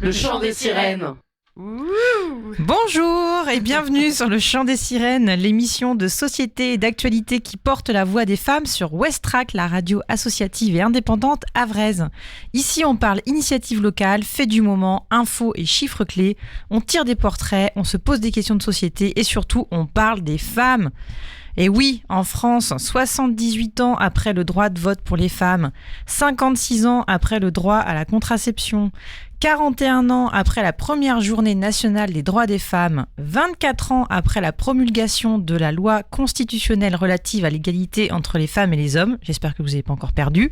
Le chant des sirènes. Bonjour et bienvenue sur Le Chant des Sirènes, l'émission de société et d'actualité qui porte la voix des femmes sur Westrack, la radio associative et indépendante havraise. Ici, on parle initiative locale, fait du moment, infos et chiffres clés. On tire des portraits, on se pose des questions de société et surtout, on parle des femmes. Et oui, en France, 78 ans après le droit de vote pour les femmes, 56 ans après le droit à la contraception, 41 ans après la première journée nationale des droits des femmes, 24 ans après la promulgation de la loi constitutionnelle relative à l'égalité entre les femmes et les hommes, j'espère que vous n'avez pas encore perdu,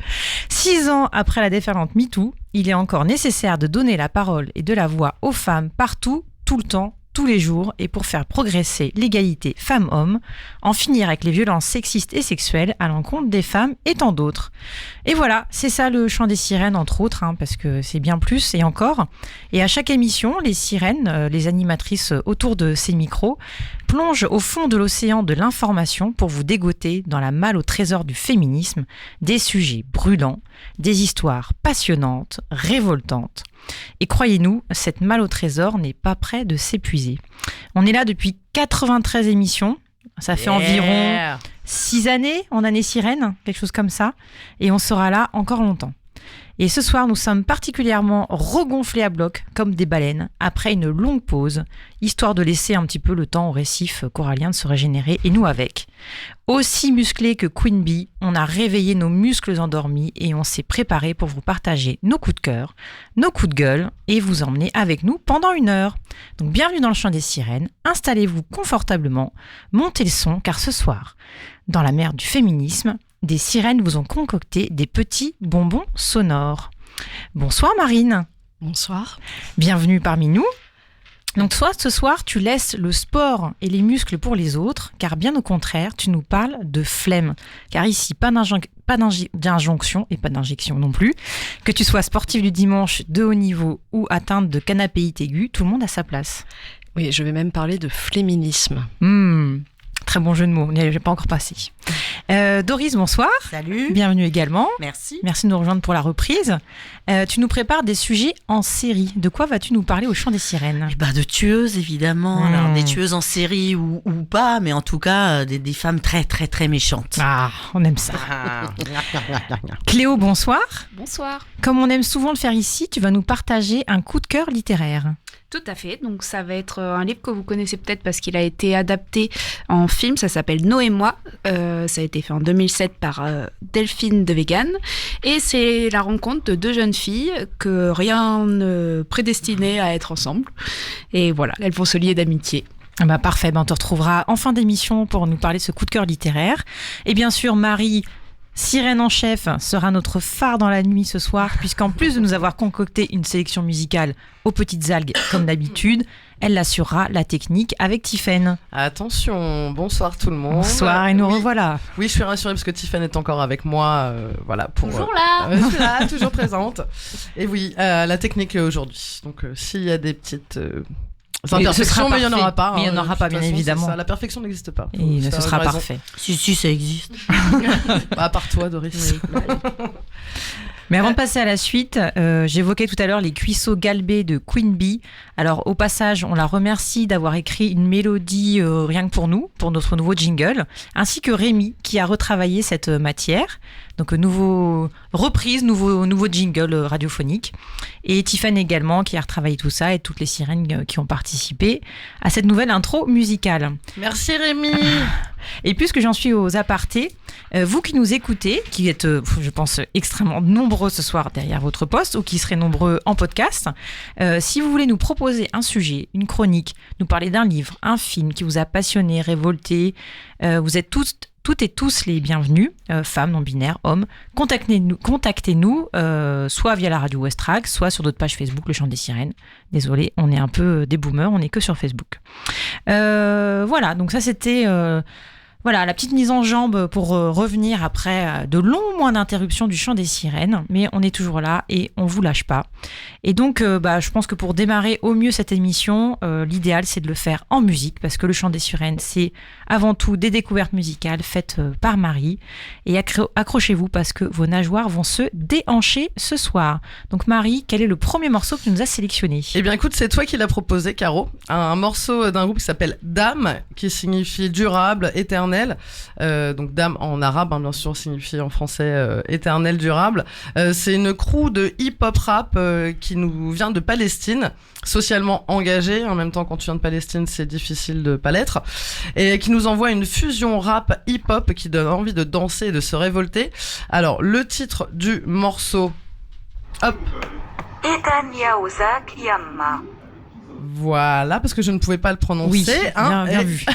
6 ans après la déferlante MeToo, il est encore nécessaire de donner la parole et de la voix aux femmes partout, tout le temps, tous les jours, et pour faire progresser l'égalité femmes-hommes, en finir avec les violences sexistes et sexuelles à l'encontre des femmes et tant d'autres. Et voilà, c'est ça le chant des sirènes, entre autres, parce que c'est bien plus et encore. Et à chaque émission, les sirènes, les animatrices autour de ces micros, plongent au fond de l'océan de l'information pour vous dégoter dans la malle au trésor du féminisme, des sujets brûlants, des histoires passionnantes, révoltantes. Et croyez-nous, cette malle au trésor n'est pas près de s'épuiser. On est là depuis 93 émissions, ça fait environ 6 années en année sirène, quelque chose comme ça, et on sera là encore longtemps. Et ce soir, nous sommes particulièrement regonflés à bloc, comme des baleines, après une longue pause, histoire de laisser un petit peu le temps au récif corallien de se régénérer, et nous avec. Aussi musclés que Queen Bee, on a réveillé nos muscles endormis et on s'est préparé pour vous partager nos coups de cœur, nos coups de gueule, et vous emmener avec nous pendant 1 heure. Donc bienvenue dans le chant des sirènes, installez-vous confortablement, montez le son, car ce soir, dans la mer du féminisme, des sirènes vous ont concocté des petits bonbons sonores. Bonsoir Marine. Bonsoir. Bienvenue parmi nous. Donc toi, ce soir, tu laisses le sport et les muscles pour les autres, car bien au contraire, tu nous parles de flemme. Car ici, pas d'injonction et pas d'injection non plus. Que tu sois sportif du dimanche, de haut niveau ou atteinte de canapéite aiguë, tout le monde a sa place. Oui, je vais même parler de fléminisme. Très bon jeu de mots, je n'ai pas encore passé. Doris, bonsoir. Salut. Bienvenue également. Merci. Merci de nous rejoindre pour la reprise. Tu nous prépares des sujets en série. De quoi vas-tu nous parler au chant des sirènes ? De tueuses, évidemment. Alors, des tueuses en série ou pas, mais en tout cas, des femmes très, très, très méchantes. Ah, on aime ça. Cléo, bonsoir. Bonsoir. Comme on aime souvent le faire ici, tu vas nous partager un coup de cœur littéraire. Tout à fait. Donc, ça va être un livre que vous connaissez peut-être parce qu'il a été adapté en film. Ça s'appelle Noé et moi. Ça a été fait en 2007 par Delphine de Vegan. Et c'est la rencontre de 2 jeunes filles que rien ne prédestinait à être ensemble. Et voilà, elles vont se lier d'amitié. Parfait. On te retrouvera en fin d'émission pour nous parler de ce coup de cœur littéraire. Et bien sûr, Marie, sirène en chef, sera notre phare dans la nuit ce soir, puisqu'en plus de nous avoir concocté une sélection musicale aux petites algues comme d'habitude, elle assurera la technique avec Tiffaine. Attention, bonsoir tout le monde. Bonsoir et nous revoilà. Oui, je suis rassurée parce que Tiffaine est encore avec moi. Toujours là. Je suis là, toujours présente. Et oui, la technique aujourd'hui. Donc s'il y a des petites... imperfections, mais il n'y en aura pas. Mais il n'y en aura pas, bien évidemment. Ça, la perfection n'existe pas. Et ce sera parfait. Si, ça existe. À part toi, Doris. Oui. Mais avant de passer à la suite, j'évoquais tout à l'heure les cuisseaux galbés de Queen Bee. Alors au passage, on la remercie d'avoir écrit une mélodie rien que pour nous, pour notre nouveau jingle, ainsi que Rémi qui a retravaillé cette matière. Donc nouveau jingle radiophonique. Et Tiffany également qui a retravaillé tout ça et toutes les sirènes qui ont participé à cette nouvelle intro musicale. Merci Rémi. Et puisque j'en suis aux apartés, vous qui nous écoutez, qui êtes, je pense, extrêmement nombreux ce soir derrière votre poste ou qui serez nombreux en podcast, si vous voulez nous proposer un sujet, une chronique, nous parler d'un livre, un film qui vous a passionné, révolté, vous êtes toutes et tous les bienvenus, femmes, non-binaires, hommes. Contactez-nous soit via la radio Westrack, soit sur notre page Facebook, Le Chant des Sirènes. Désolé, on est un peu des boomers, on n'est que sur Facebook. Voilà, donc ça c'était Voilà, la petite mise en jambe pour revenir après de longs mois d'interruption du chant des sirènes. Mais on est toujours là et on vous lâche pas. Et donc, je pense que pour démarrer au mieux cette émission, l'idéal, c'est de le faire en musique. Parce que le chant des sirènes, c'est avant tout des découvertes musicales faites par Marie. Et accrochez-vous parce que vos nageoires vont se déhancher ce soir. Donc Marie, quel est le premier morceau que tu nous as sélectionné ? Eh bien écoute, c'est toi qui l'as proposé, Caro. Un morceau d'un groupe qui s'appelle Dam, qui signifie durable, éternel. Donc Dam en arabe, bien sûr, signifie en français éternel, durable. C'est une crew de hip-hop rap qui nous vient de Palestine, socialement engagée. En même temps, quand tu viens de Palestine, c'est difficile de pas l'être. Et qui nous envoie une fusion rap hip-hop qui donne envie de danser et de se révolter. Alors, le titre du morceau, hop. Voilà, parce que je ne pouvais pas le prononcer. Oui, bien vu.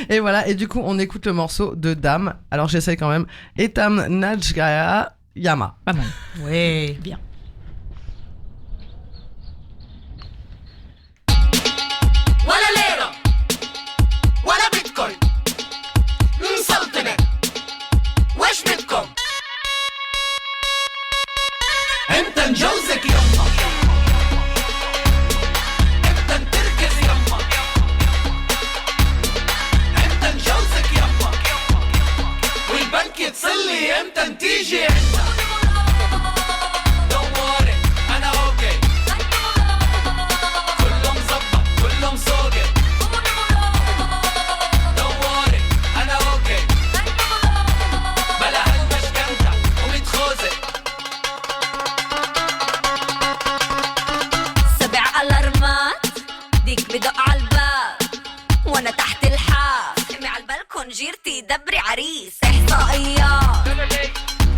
Et voilà, et du coup, on écoute le morceau de Dam. Alors, j'essaie quand même. Etam Najgaya Yama. Pas mal. Ouais, bien. جيرتي دبري عريس احصائيات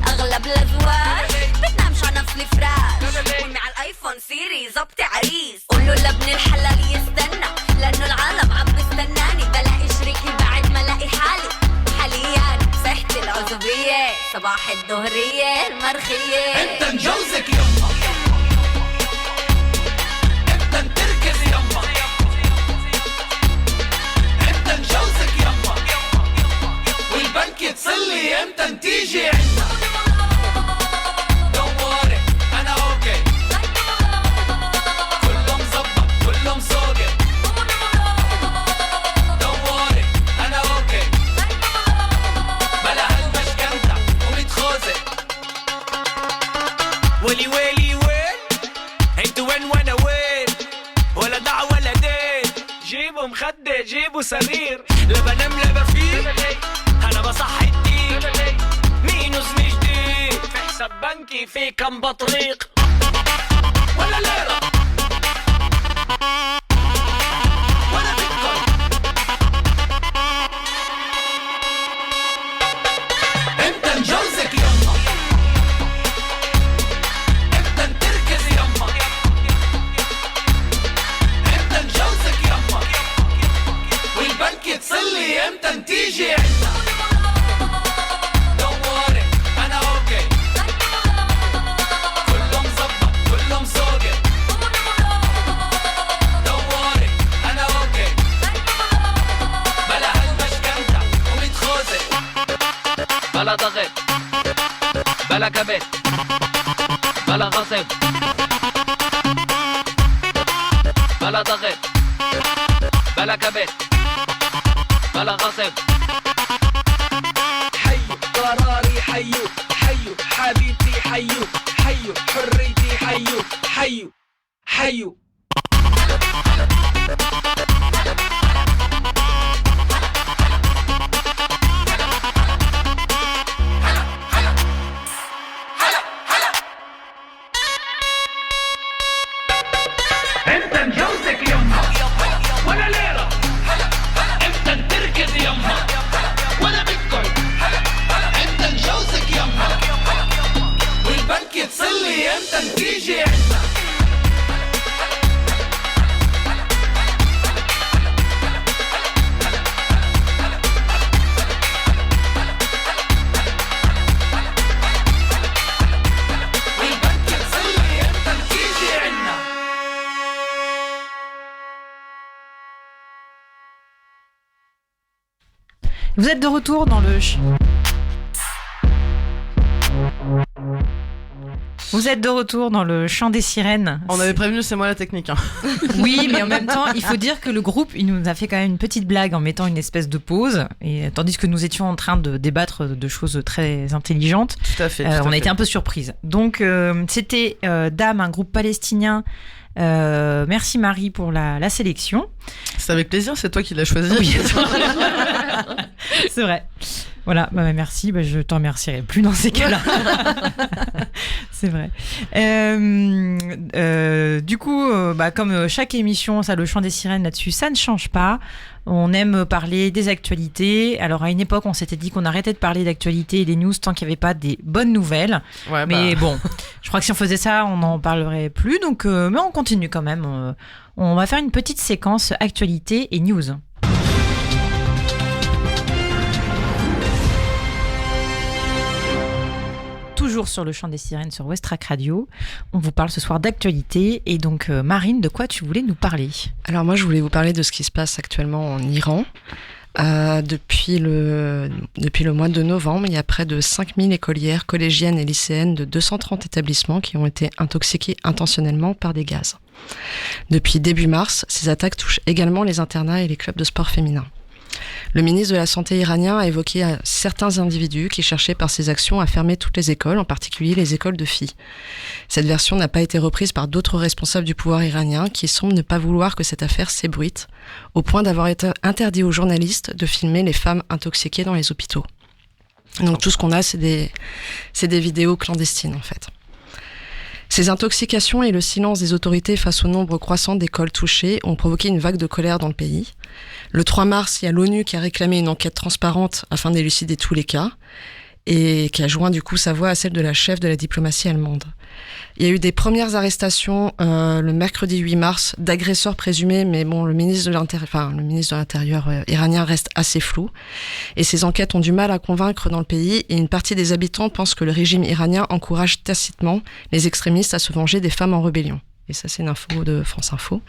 اغلب الازواج بتنامش على نفس الفراش قومي على الايفون سيري زبطي عريس قوله لابن الحلال يستنى لانه العالم عم بستناني بلاقي شريكي بعد ما الاقي حالي حاليا صحتي العزوبيه صباح الظهريه المرخيه انت نجوزك يما انت نتركز يما انت نجوزك يما والبنك يتصلي امتى نتيجي عنا دوري انا اوكي كله مظبط كله مسوقي دوري انا اوكي بلا هالمشكنتة ومتخوزة ويلي ويلي وين انتو وين وانا وين ولا دع ولا دين جيبوا مخدة جيبوا سرير لا بنام لا بفيق انا بصحي الدين مينوس مش جديد في حساب بنكي في كم بطريق ولا ليرة ولا بيتكوين انت نجوزك يما انت نتركز يما انت نجوزك يما والبنك يتصلي امتى نتيجي عنا دوري انا اوكي كله مظبط كله مسوقي دوري انا اوكي بلا هالمشكنتة ومتخوزة بلا ضغط بلا كبت بلا غصب بلا ضغط بلا كبت بلا غصب حيو قراري حيو حيو حبيبتي حيو حيو حريتي حيو حيو حيو انت نجوزك يما ولا ليرة انت نتركز يما ولا بيتكوين انت نجوزك يما والبنك يتصلي امتى نتيجي عنا والبنك يتصلي امتى نتيجي عنا Vous êtes de retour dans le... Vous êtes de retour dans le chant des sirènes. On avait prévenu, c'est moi la technique. Hein. Oui, mais en même temps, il faut dire que le groupe, il nous a fait quand même une petite blague en mettant une espèce de pause, et tandis que nous étions en train de débattre de choses très intelligentes. Tout à fait. On a été un peu surprise. Donc, c'était Dame, un groupe palestinien. Merci Marie pour la sélection. C'est avec plaisir, c'est toi qui l'as choisi. Oui. C'est vrai. Voilà, merci, je t'en remercierai plus dans ces cas-là. C'est vrai. Du coup, comme chaque émission, ça, le chant des sirènes là-dessus, ça ne change pas. On aime parler des actualités. Alors, à une époque, on s'était dit qu'on arrêtait de parler d'actualités et des news tant qu'il n'y avait pas des bonnes nouvelles. Ouais, mais bon, je crois que si on faisait ça, on n'en parlerait plus. Donc, mais on continue quand même. On va faire une petite séquence actualités et news. Toujours sur le chant des sirènes sur Westrack Radio. On vous parle ce soir d'actualité. Et donc, Marine, de quoi tu voulais nous parler ? Alors moi, je voulais vous parler de ce qui se passe actuellement en Iran. Depuis le mois de novembre, il y a près de 5000 écolières, collégiennes et lycéennes de 230 établissements qui ont été intoxiqués intentionnellement par des gaz. Depuis début mars, ces attaques touchent également les internats et les clubs de sport féminins. Le ministre de la Santé iranien a évoqué certains individus qui cherchaient par ces actions à fermer toutes les écoles, en particulier les écoles de filles. Cette version n'a pas été reprise par d'autres responsables du pouvoir iranien qui semblent ne pas vouloir que cette affaire s'ébruite, au point d'avoir été interdit aux journalistes de filmer les femmes intoxiquées dans les hôpitaux. Donc tout ce qu'on a, c'est des vidéos clandestines en fait. Ces intoxications et le silence des autorités face au nombre croissant d'écoles touchées ont provoqué une vague de colère dans le pays. Le 3 mars, il y a l'ONU qui a réclamé une enquête transparente afin d'élucider tous les cas et qui a joint du coup sa voix à celle de la chef de la diplomatie allemande. Il y a eu des premières arrestations le mercredi 8 mars d'agresseurs présumés, mais bon, le ministre de l'Intérieur iranien reste assez flou. Et ces enquêtes ont du mal à convaincre dans le pays et une partie des habitants pensent que le régime iranien encourage tacitement les extrémistes à se venger des femmes en rébellion. Et ça, c'est une info de France Info.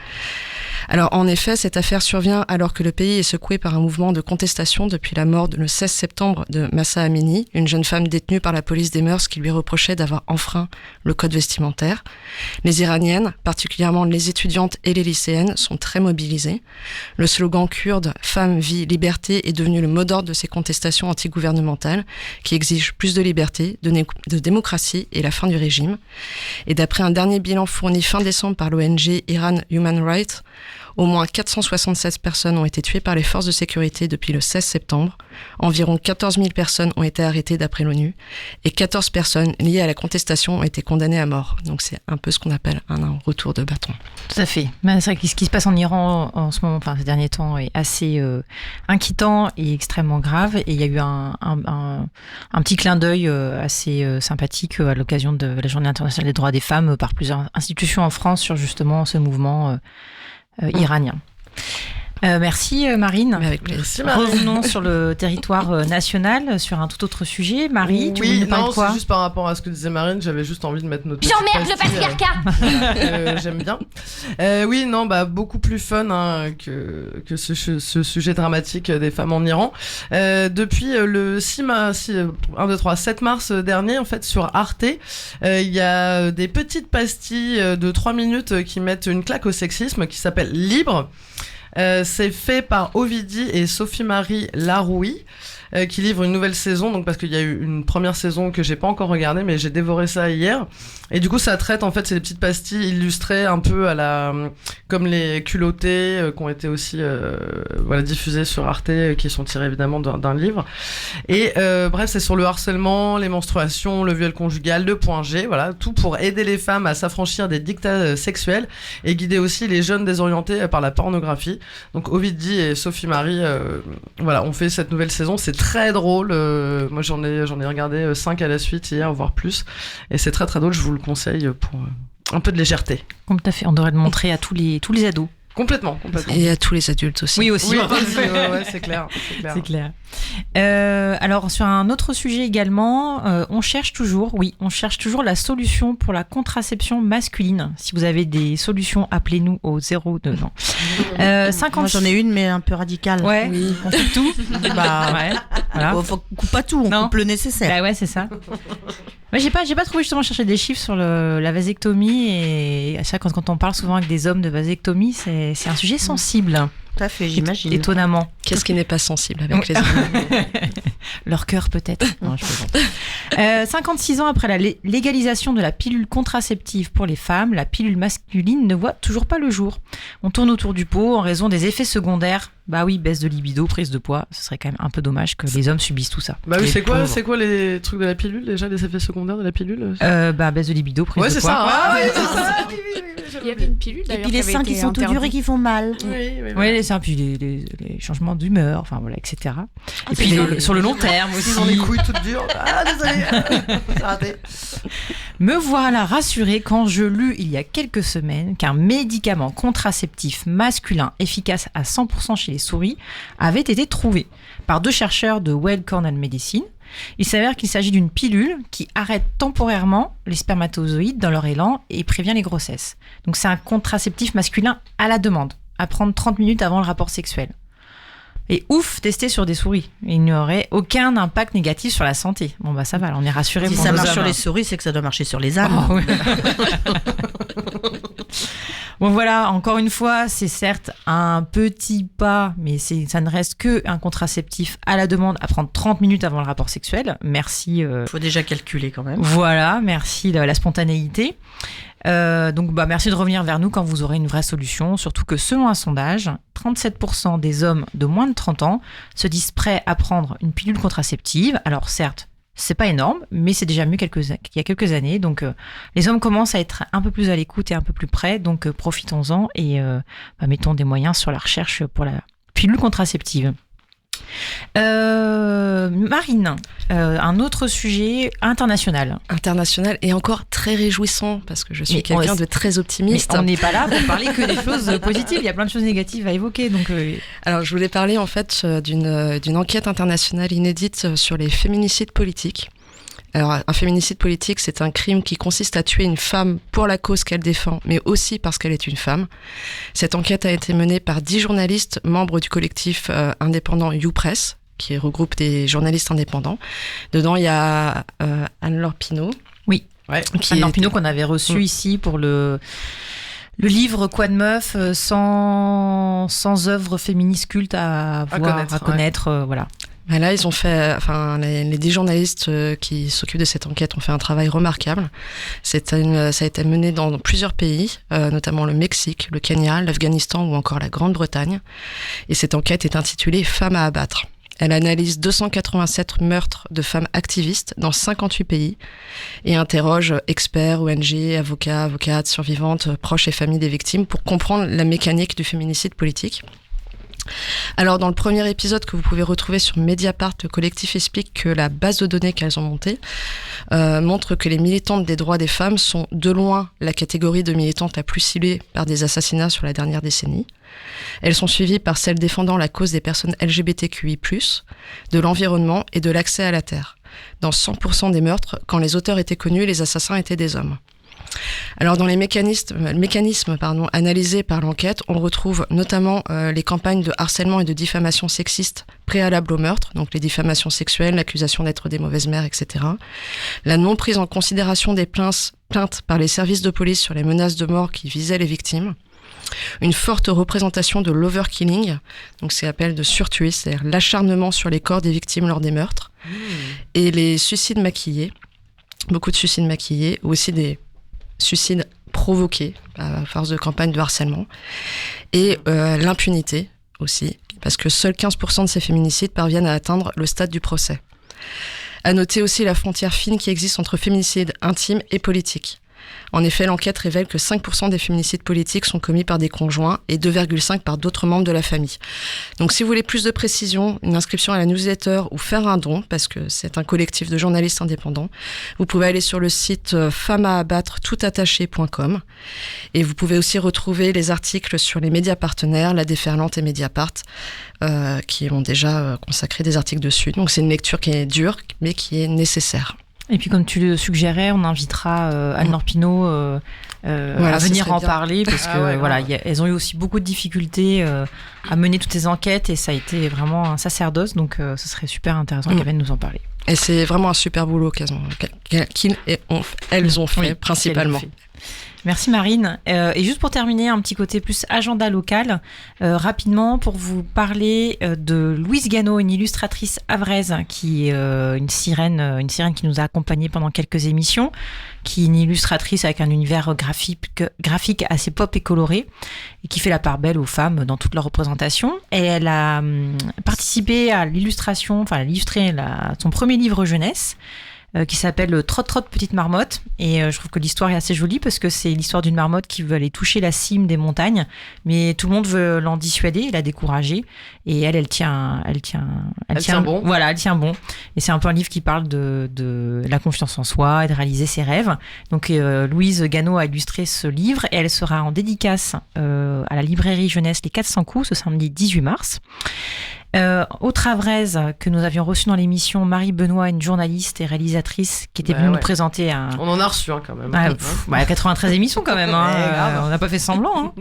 Alors, en effet, cette affaire survient alors que le pays est secoué par un mouvement de contestation depuis la mort le 16 septembre de Mahsa Amini, une jeune femme détenue par la police des mœurs qui lui reprochait d'avoir enfreint le code vestimentaire. Les Iraniennes, particulièrement les étudiantes et les lycéennes, sont très mobilisées. Le slogan kurde « Femme, vie, liberté » est devenu le mot d'ordre de ces contestations antigouvernementales qui exigent plus de liberté, de démocratie et la fin du régime. Et d'après un dernier bilan fourni fin décembre par l'ONG Iran Human Rights, au moins 476 personnes ont été tuées par les forces de sécurité depuis le 16 septembre. Environ 14 000 personnes ont été arrêtées d'après l'ONU et 14 personnes liées à la contestation ont été condamnées à mort. Donc c'est un peu ce qu'on appelle un retour de bâton. Tout à fait. Mais c'est vrai que ce qui se passe en Iran en ce moment, ces derniers temps, est assez inquiétant et extrêmement grave. Et il y a eu un petit clin d'œil assez sympathique à l'occasion de la Journée internationale des droits des femmes par plusieurs institutions en France sur justement ce mouvement iranien. Merci Marine. Avec plaisir. Merci, Marie. Revenons sur le territoire national, sur un tout autre sujet. Marie, tu veux nous parler de quoi ? C'est juste par rapport à ce que disait Marine, j'avais juste envie de mettre notre J'emmerde le patriarcat. J'aime bien. Beaucoup plus fun que ce sujet dramatique des femmes en Iran. Depuis le 7 mars dernier, en fait, sur Arte, il y a des petites pastilles de 3 minutes qui mettent une claque au sexisme qui s'appelle Libre. C'est fait par Ovidie et Sophie-Marie Larouille qui livrent une nouvelle saison, donc parce qu'il y a eu une première saison que j'ai pas encore regardée, mais j'ai dévoré ça hier. Et du coup, ça traite, en fait, c'est des petites pastilles illustrées un peu comme les culottés qui ont été aussi diffusées sur Arte, qui sont tirées évidemment d'un livre. Et bref, c'est sur le harcèlement, les menstruations, le viol conjugal, le point G, voilà, tout pour aider les femmes à s'affranchir des dictats sexuels et guider aussi les jeunes désorientés par la pornographie. Donc Ovidie et Sophie-Marie ont fait cette nouvelle saison. C'est très drôle. Moi, j'en ai regardé 5 à la suite hier, voire plus. Et c'est très très drôle. Je vous le conseille pour un peu de légèreté. Tout à fait. On devrait le montrer à tous les ados. Complètement. Et à tous les adultes aussi. Oui, aussi. Oui, c'est clair. C'est clair. Alors, sur un autre sujet également, on cherche toujours la solution pour la contraception masculine. Si vous avez des solutions, appelez-nous au 02. Non. Moi, 50... j'en ai une, mais un peu radicale. Ouais, Oui. on coupe tout. Bah, Ouais, voilà. faut coupe pas tout, on Non. coupe le nécessaire. Bah ouais, c'est ça. Mais j'ai pas trouvé justement chercher des chiffres sur la vasectomie et à chaque quand on parle souvent avec des hommes de vasectomie, c'est un sujet sensible, Tout à fait, j'imagine. étonnamment. Qu'est-ce qui n'est pas sensible avec les hommes? Leur cœur peut-être. Non, je plaisante. 56 ans après la légalisation de la pilule contraceptive pour les femmes, la pilule masculine ne voit toujours pas le jour. On tourne autour du pot en raison des effets secondaires. Bah oui, baisse de libido, prise de poids. Ce serait quand même un peu dommage que les hommes subissent tout ça. Bah oui, Les c'est pauvres. quoi les trucs de la pilule déjà, les effets secondaires de la pilule? Bah baisse de libido, prise Ouais, de c'est poids. ça. Ah oui, c'est ça. Oui, Il y avait une pilule Et d'ailleurs. puis les seins qui sont tout durs et qui font mal. Oui. Oui, les seins, puis les changements d'humeur, enfin voilà, etc. Et c'est puis vrai. sur le long terme Ils ont les aussi. couilles toutes dures. Ah, désolé. C'est raté. Me voilà rassurée quand je lus il y a quelques semaines qu'un médicament contraceptif masculin efficace à 100% chez les souris avait été trouvé par 2 chercheurs de Weill Cornell Medicine. Il s'avère qu'il s'agit d'une pilule qui arrête temporairement les spermatozoïdes dans leur élan et prévient les grossesses. Donc c'est un contraceptif masculin à la demande, à prendre 30 minutes avant le rapport sexuel. Et ouf, testé sur des souris. Il n'y aurait aucun impact négatif sur la santé. Bon bah ça va, on est rassurés. Si pour ça nos marche hommes, sur hein. les souris, c'est que ça doit marcher sur les âmes. Oh, ouais. Bon voilà, encore une fois, c'est certes un petit pas, mais ça ne reste que un contraceptif à la demande à prendre 30 minutes avant le rapport sexuel. Merci. Faut déjà calculer quand même. Voilà, merci la spontanéité. Donc merci de revenir vers nous quand vous aurez une vraie solution, surtout que selon un sondage, 37% des hommes de moins de 30 ans se disent prêts à prendre une pilule contraceptive. Alors certes, c'est pas énorme, mais c'est déjà mieux qu'il y a quelques années. Donc les hommes commencent à être un peu plus à l'écoute et un peu plus près, donc profitons-en et mettons des moyens sur la recherche pour la pilule contraceptive. Marine, un autre sujet international. International et encore très réjouissant parce que je suis Mais quelqu'un on- de très Mais optimiste. on n'est pas là pour parler que des choses positives. Il y a plein de choses négatives à évoquer. Donc, Alors, je voulais parler en fait d'une enquête internationale inédite sur les féminicides politiques. Alors, un féminicide politique, c'est un crime qui consiste à tuer une femme pour la cause qu'elle défend, mais aussi parce qu'elle est une femme. Cette enquête a été menée par 10 journalistes membres du collectif indépendant YouPress, qui regroupe des journalistes indépendants. Dedans, il y a Anne-Laure Pinault. Oui. Ouais. Anne-Laure Pinault qu'on avait reçu ici pour le livre Quoi de meuf sans œuvre féministe culte à voir, à connaître, voilà. Ben là, ils ont fait, enfin, les 10 journalistes qui s'occupent de cette enquête ont fait un travail remarquable. Ça a été mené dans plusieurs pays, notamment le Mexique, le Kenya, l'Afghanistan ou encore la Grande-Bretagne. Et cette enquête est intitulée Femmes à abattre. Elle analyse 287 meurtres de femmes activistes dans 58 pays et interroge experts, ONG, avocats, avocates, survivantes, proches et familles des victimes pour comprendre la mécanique du féminicide politique. Alors, dans le premier épisode que vous pouvez retrouver sur Mediapart, le collectif explique que la base de données qu'elles ont montée montre que les militantes des droits des femmes sont de loin la catégorie de militantes la plus ciblée par des assassinats sur la dernière décennie. Elles sont suivies par celles défendant la cause des personnes LGBTQI+, de l'environnement et de l'accès à la terre. Dans 100% des meurtres, quand les auteurs étaient connus, les assassins étaient des hommes. Alors dans les mécanismes analysés par l'enquête, on retrouve notamment les campagnes de harcèlement et de diffamation sexiste préalables au meurtre, donc les diffamations sexuelles, l'accusation d'être des mauvaises mères, etc. La non prise en considération des plaintes par les services de police sur les menaces de mort qui visaient les victimes. Une forte représentation de l'overkilling, donc c'est l'appel de surtuer, c'est-à-dire l'acharnement sur les corps des victimes lors des meurtres. Et les suicides maquillés, beaucoup de suicides maquillés, ou aussi des suicides provoqués à force de campagne de harcèlement, et l'impunité aussi, parce que seuls 15% de ces féminicides parviennent à atteindre le stade du procès. À noter aussi la frontière fine qui existe entre féminicide intime et politique. En effet, l'enquête révèle que 5% des féminicides politiques sont commis par des conjoints et 2,5% par d'autres membres de la famille. Donc si vous voulez plus de précision, une inscription à la newsletter ou faire un don, parce que c'est un collectif de journalistes indépendants, vous pouvez aller sur le site femmesaabattre.com et vous pouvez aussi retrouver les articles sur les médias partenaires, La Déferlante et Mediapart, qui ont déjà consacré des articles dessus. Donc c'est une lecture qui est dure, mais qui est nécessaire. Et puis, comme tu le suggérais, on invitera Anne-Laure Pinault Voilà, à ce venir serait en bien. parler parce que ouais, voilà, grave. elles ont eu aussi beaucoup de difficultés à mener toutes ces enquêtes et ça a été vraiment un sacerdoce. Donc, ce serait super intéressant qu'elles viennent nous en parler. Et c'est vraiment un super boulot elles ont fait Oui, principalement. qu'elles ont fait. Merci Marine. Et juste pour terminer, un petit côté plus agenda local, rapidement pour vous parler de Louise Gano, une illustratrice havraise qui est une sirène qui nous a accompagnés pendant quelques émissions, qui est une illustratrice avec un univers graphique assez pop et coloré et qui fait la part belle aux femmes dans toute leur représentation. Et elle a participé à l'illustration, enfin elle a illustré son premier livre jeunesse, qui s'appelle Trot Trot Petite Marmotte. Et je trouve que l'histoire est assez jolie parce que c'est l'histoire d'une marmotte qui veut aller toucher la cime des montagnes, mais tout le monde veut l'en dissuader, la décourager. Et elle tient bon. Voilà, elle tient bon. Et c'est un peu un livre qui parle de la confiance en soi et de réaliser ses rêves. Donc Louise Gano a illustré ce livre et elle sera en dédicace à la librairie jeunesse Les 400 coups ce samedi 18 mars. Autre havraise que nous avions reçue dans l'émission, Marie Benoît, une journaliste et réalisatrice qui était venue nous présenter un... On en a reçu quand même. 93 émissions quand même, grave. on n'a pas fait semblant.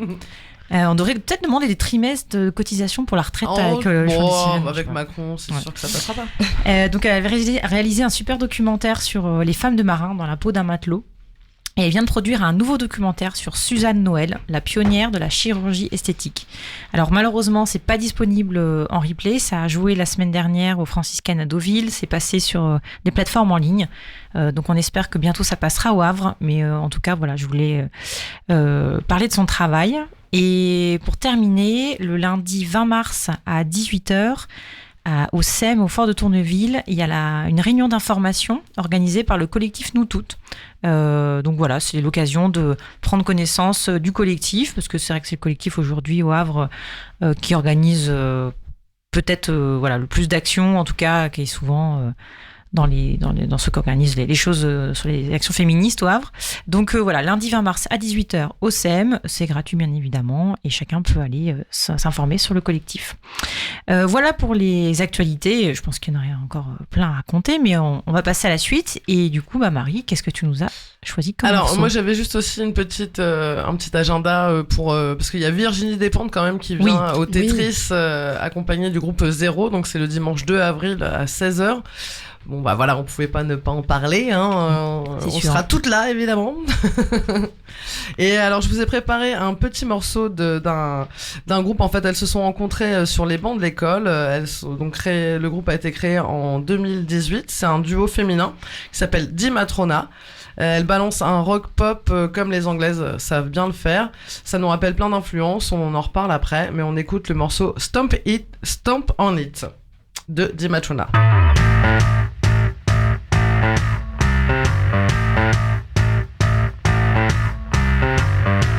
On devrait peut-être demander des trimestres de cotisation pour la retraite avec le Chant des Sirènes. Avec Macron, c'est sûr que ça passera pas. Donc elle avait réalisé un super documentaire sur les femmes de marins dans la peau d'un matelot. Et elle vient de produire un nouveau documentaire sur Suzanne Noël, la pionnière de la chirurgie esthétique. Alors malheureusement, c'est pas disponible en replay. Ça a joué la semaine dernière au Franciscaine à Deauville. C'est passé sur des plateformes en ligne. Donc on espère que bientôt ça passera au Havre. Mais en tout cas, voilà, je voulais parler de son travail. Et pour terminer, le lundi 20 mars à 18h, au SEM, au Fort de Tourneville, il y a une réunion d'information organisée par le collectif Nous Toutes. Donc voilà, c'est l'occasion de prendre connaissance du collectif, parce que c'est vrai que c'est le collectif aujourd'hui au Havre qui organise peut-être le plus d'actions, en tout cas, qui est souvent... dans ceux qui organisent les choses sur les actions féministes au Havre. Donc voilà, lundi 20 mars à 18h au CM, c'est gratuit bien évidemment, et chacun peut aller s'informer sur le collectif. Voilà pour les actualités, je pense qu'il y en aurait encore plein à raconter, mais on va passer à la suite, et du coup, Marie, qu'est-ce que tu nous as choisi comme Alors morceau ? moi j'avais juste aussi un petit agenda parce qu'il y a Virginie Despentes quand même qui vient au Tetris accompagnée du groupe Zéro, donc c'est le dimanche 2 avril à 16h. Bon bah voilà, on pouvait pas ne pas en parler, on sera toutes là évidemment. Et alors je vous ai préparé un petit morceau d'un groupe, en fait elles se sont rencontrées sur les bancs de l'école, le groupe a été créé en 2018, c'est un duo féminin qui s'appelle Dimatrona. Elle balance un rock pop comme les Anglaises savent bien le faire. Ça nous rappelle plein d'influences, on en reparle après, mais on écoute le morceau Stomp on It de Dimatrona.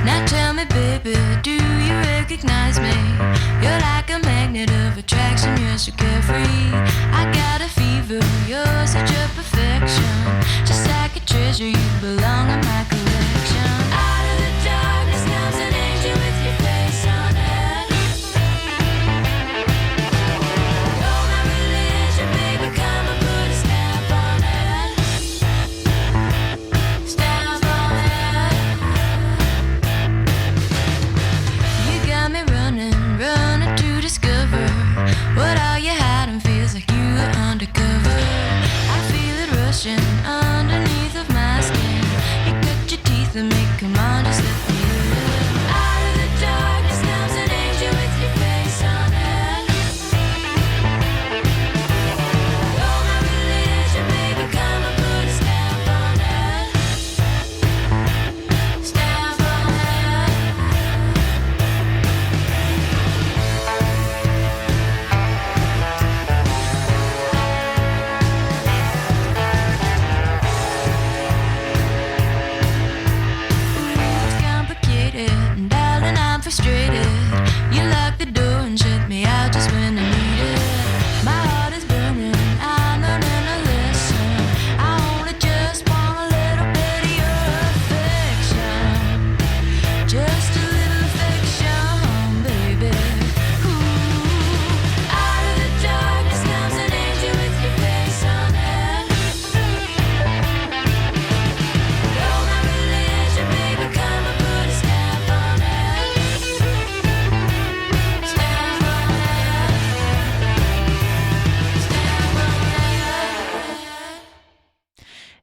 Now tell me, baby, do you recognize me? You're like a magnet of attraction, you're so carefree. I got a fever, you're such a perfection. Just like a treasure, you belong in my collection. Out of the darkness comes an angel with your face on it. You're my religion, baby, come and put a stamp on it. Stamp on it. You got me running to discover what all you hiding feels like you were undercover. I feel it rushing underneath of my skin. You cut your teeth and make, come on, just let me live. Out of the darkness comes an angel with your face on it. You're my religion, baby, come and put a stamp on it. Stamp on it. It's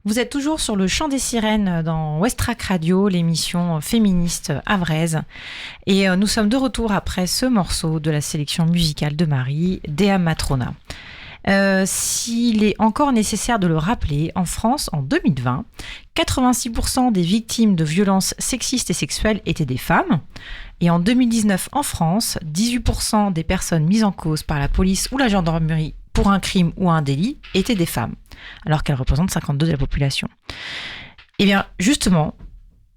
Vous êtes toujours sur le chant des sirènes dans Westrack Radio, l'émission féministe havraise. Et nous sommes de retour après ce morceau de la sélection musicale de Marie, Dea Matrona. S'il est encore nécessaire de le rappeler, en France, en 2020, 86% des victimes de violences sexistes et sexuelles étaient des femmes. Et en 2019, en France, 18% des personnes mises en cause par la police ou la gendarmerie pour un crime ou un délit étaient des femmes, alors qu'elles représentent 52% de la population. Eh bien, justement,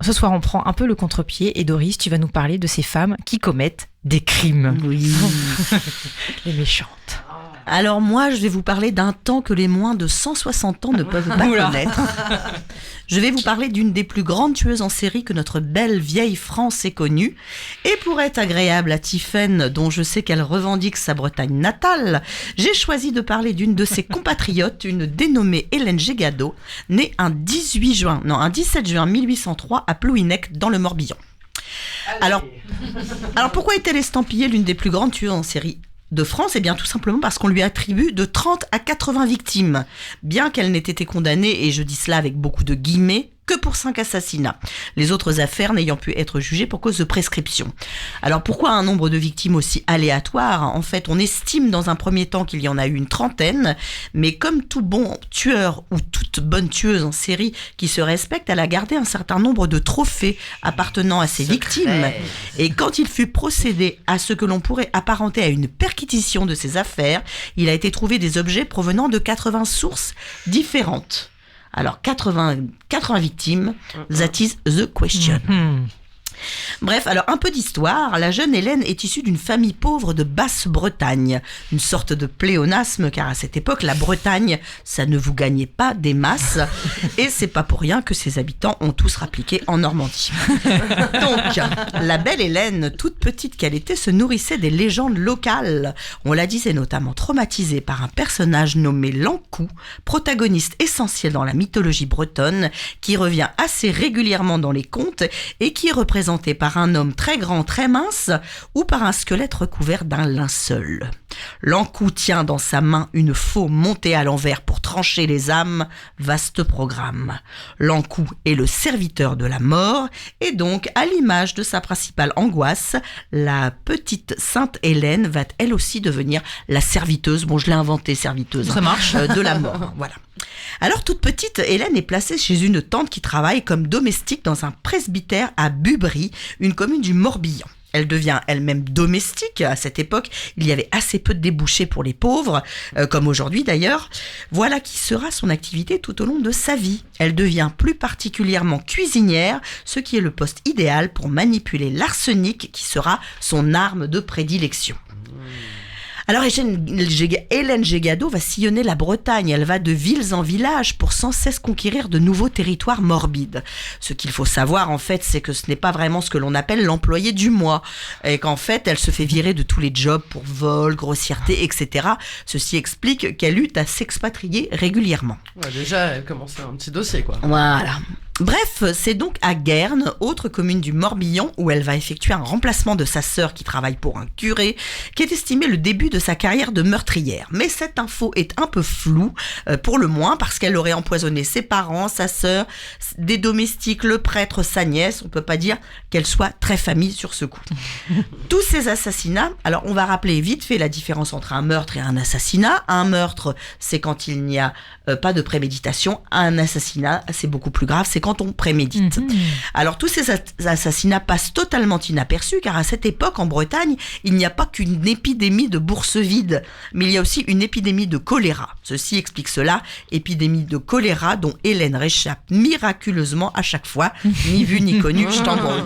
ce soir, on prend un peu le contre-pied et Doris, tu vas nous parler de ces femmes qui commettent des crimes. Oui. Les méchantes. Alors moi, je vais vous parler d'un temps que les moins de 160 ans ne peuvent pas connaître. Je vais vous parler d'une des plus grandes tueuses en série que notre belle vieille France ait connue. Et pour être agréable à Tiffaine, dont je sais qu'elle revendique sa Bretagne natale, j'ai choisi de parler d'une de ses compatriotes, une dénommée Hélène Gégado, née un 17 juin 1803 à Plouhinec, dans le Morbihan. Alors pourquoi est-elle estampillée l'une des plus grandes tueuses en série de France? Eh bien tout simplement parce qu'on lui attribue de 30 à 80 victimes, bien qu'elle n'ait été condamnée, et je dis cela avec beaucoup de guillemets, que pour 5 assassinats, les autres affaires n'ayant pu être jugées pour cause de prescription. Alors pourquoi un nombre de victimes aussi aléatoire? En fait, on estime dans un premier temps qu'il y en a eu une trentaine, mais comme tout bon tueur ou toute bonne tueuse en série qui se respecte, elle a gardé un certain nombre de trophées appartenant à ses victimes. Et quand il fut procédé à ce que l'on pourrait apparenter à une perquisition de ses affaires, il a été trouvé des objets provenant de 80 sources différentes. Alors, 80 victimes, that is the question. Bref, alors un peu d'histoire. La jeune Hélène est issue d'une famille pauvre de Basse-Bretagne. Une sorte de pléonasme, car à cette époque, la Bretagne, ça ne vous gagnait pas des masses. Et c'est pas pour rien que ses habitants ont tous rappliqué en Normandie. Donc, la belle Hélène, toute petite qu'elle était, se nourrissait des légendes locales. On la disait notamment traumatisée par un personnage nommé L'Ankou, protagoniste essentiel dans la mythologie bretonne, qui revient assez régulièrement dans les contes et qui est représenté par un homme très grand, très mince, ou par un squelette recouvert d'un linceul. L'Ankou tient dans sa main une faux montée à l'envers pour trancher les âmes, vaste programme. L'Ankou est le serviteur de la mort, et donc, à l'image de sa principale angoisse, la petite Sainte Hélène va elle aussi devenir la serviteuse, bon je l'ai inventé serviteuse, ça marche, de la mort, voilà. Alors toute petite, Hélène est placée chez une tante qui travaille comme domestique dans un presbytère à Bubry, une commune du Morbihan. Elle devient elle-même domestique. À cette époque, il y avait assez peu de débouchés pour les pauvres, comme aujourd'hui d'ailleurs. Voilà qui sera son activité tout au long de sa vie. Elle devient plus particulièrement cuisinière, ce qui est le poste idéal pour manipuler l'arsenic qui sera son arme de prédilection. Alors Hélène Gégado va sillonner la Bretagne, elle va de villes en villages pour sans cesse conquérir de nouveaux territoires morbides. Ce qu'il faut savoir en fait, c'est que ce n'est pas vraiment ce que l'on appelle l'employé du mois, et qu'en fait elle se fait virer de tous les jobs pour vol, grossièreté, etc. Ceci explique qu'elle eut à s'expatrier régulièrement. Ouais, déjà, elle commençait un petit dossier quoi. Voilà. Bref, c'est donc à Guernes, autre commune du Morbihan, où elle va effectuer un remplacement de sa sœur qui travaille pour un curé, qui est estimé le début de sa carrière de meurtrière. Mais cette info est un peu floue, pour le moins, parce qu'elle aurait empoisonné ses parents, sa sœur, des domestiques, le prêtre, sa nièce. On peut pas dire qu'elle soit très famille sur ce coup. Tous ces assassinats, alors on va rappeler vite fait la différence entre un meurtre et un assassinat. Un meurtre, c'est quand il n'y a pas de préméditation. Un assassinat, c'est beaucoup plus grave, c'est quand on prémédite. Alors tous ces assassinats passent totalement inaperçus, car à cette époque en Bretagne, il n'y a pas qu'une épidémie de bourse vide, mais il y a aussi une épidémie de choléra. Ceci explique cela, épidémie de choléra dont Hélène réchappe miraculeusement à chaque fois, ni vu ni connu, je t'embrouille.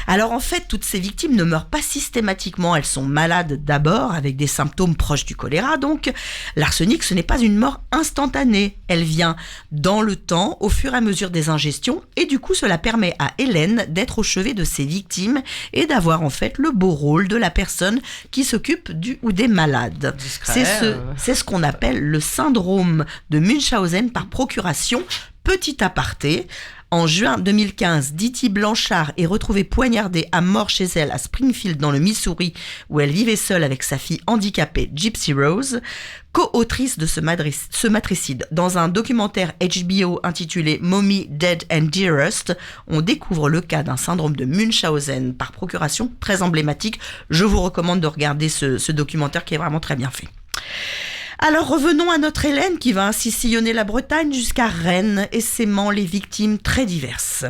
Alors en fait, toutes ces victimes ne meurent pas systématiquement, elles sont malades d'abord avec des symptômes proches du choléra, donc l'arsenic ce n'est pas une mort instantanée, elle vient dans le temps au fur et à mesure des ingestions et du coup cela permet à Hélène d'être au chevet de ses victimes et d'avoir en fait le beau rôle de la personne qui s'occupe du ou des malades. C'est ce qu'on appelle le syndrome de Munchausen par procuration. Petit aparté, En juin 2015, Diti Blanchard est retrouvée poignardée à mort chez elle à Springfield dans le Missouri, où elle vivait seule avec sa fille handicapée Gypsy Rose, co-autrice de ce matricide. Dans un documentaire HBO intitulé Mommy, Dead and Dearest, on découvre le cas d'un syndrome de Munchausen par procuration très emblématique. Je vous recommande de regarder ce documentaire qui est vraiment très bien fait. Alors revenons à notre Hélène qui va ainsi sillonner la Bretagne jusqu'à Rennes, essaimant les victimes très diverses.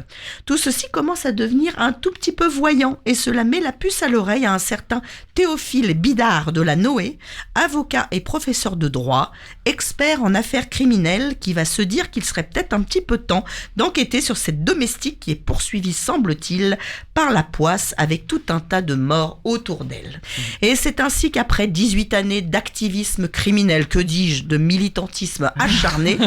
Tout ceci commence à devenir un tout petit peu voyant et cela met la puce à l'oreille à un certain Théophile Bidard de la Noé, avocat et professeur de droit, expert en affaires criminelles, qui va se dire qu'il serait peut-être un petit peu temps d'enquêter sur cette domestique qui est poursuivie, semble-t-il, par la poisse avec tout un tas de morts autour d'elle. Et c'est ainsi qu'après 18 années d'activisme criminel, que dis-je, de militantisme acharné,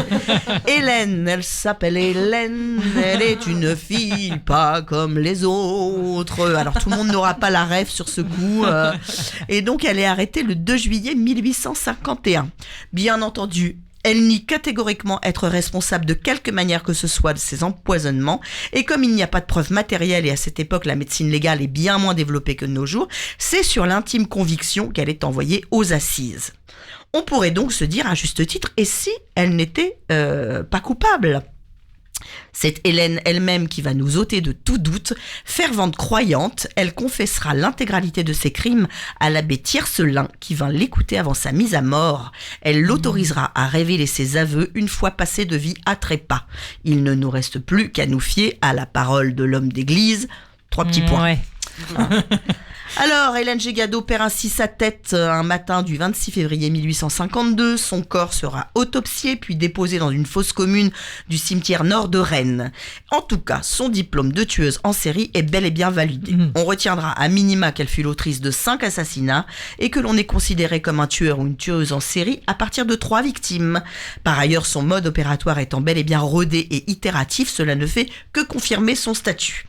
Hélène, elle s'appelle Hélène, elle est une fille pas comme les autres. Alors tout le monde n'aura pas la rêve sur ce coup. Et donc elle est arrêtée le 2 juillet 1851. Bien entendu, elle nie catégoriquement être responsable de quelque manière que ce soit de ces empoisonnements. Et comme il n'y a pas de preuves matérielles, et à cette époque la médecine légale est bien moins développée que de nos jours, c'est sur l'intime conviction qu'elle est envoyée aux assises. On pourrait donc se dire à juste titre, et si elle n'était pas coupable ? C'est Hélène elle-même qui va nous ôter de tout doute. Fervente croyante, elle confessera l'intégralité de ses crimes à l'abbé Tiercelin qui vint l'écouter avant sa mise à mort. Elle l'autorisera à révéler ses aveux une fois passé de vie à trépas. Il ne nous reste plus qu'à nous fier à la parole de l'homme d'église. 3 petits points. Ouais. Alors, Hélène Gégado perd ainsi sa tête un matin du 26 février 1852. Son corps sera autopsié puis déposé dans une fosse commune du cimetière nord de Rennes. En tout cas, son diplôme de tueuse en série est bel et bien validé. On retiendra à minima qu'elle fut l'autrice de 5 assassinats et que l'on est considéré comme un tueur ou une tueuse en série à partir de 3 victimes. Par ailleurs, son mode opératoire étant bel et bien rodé et itératif, cela ne fait que confirmer son statut.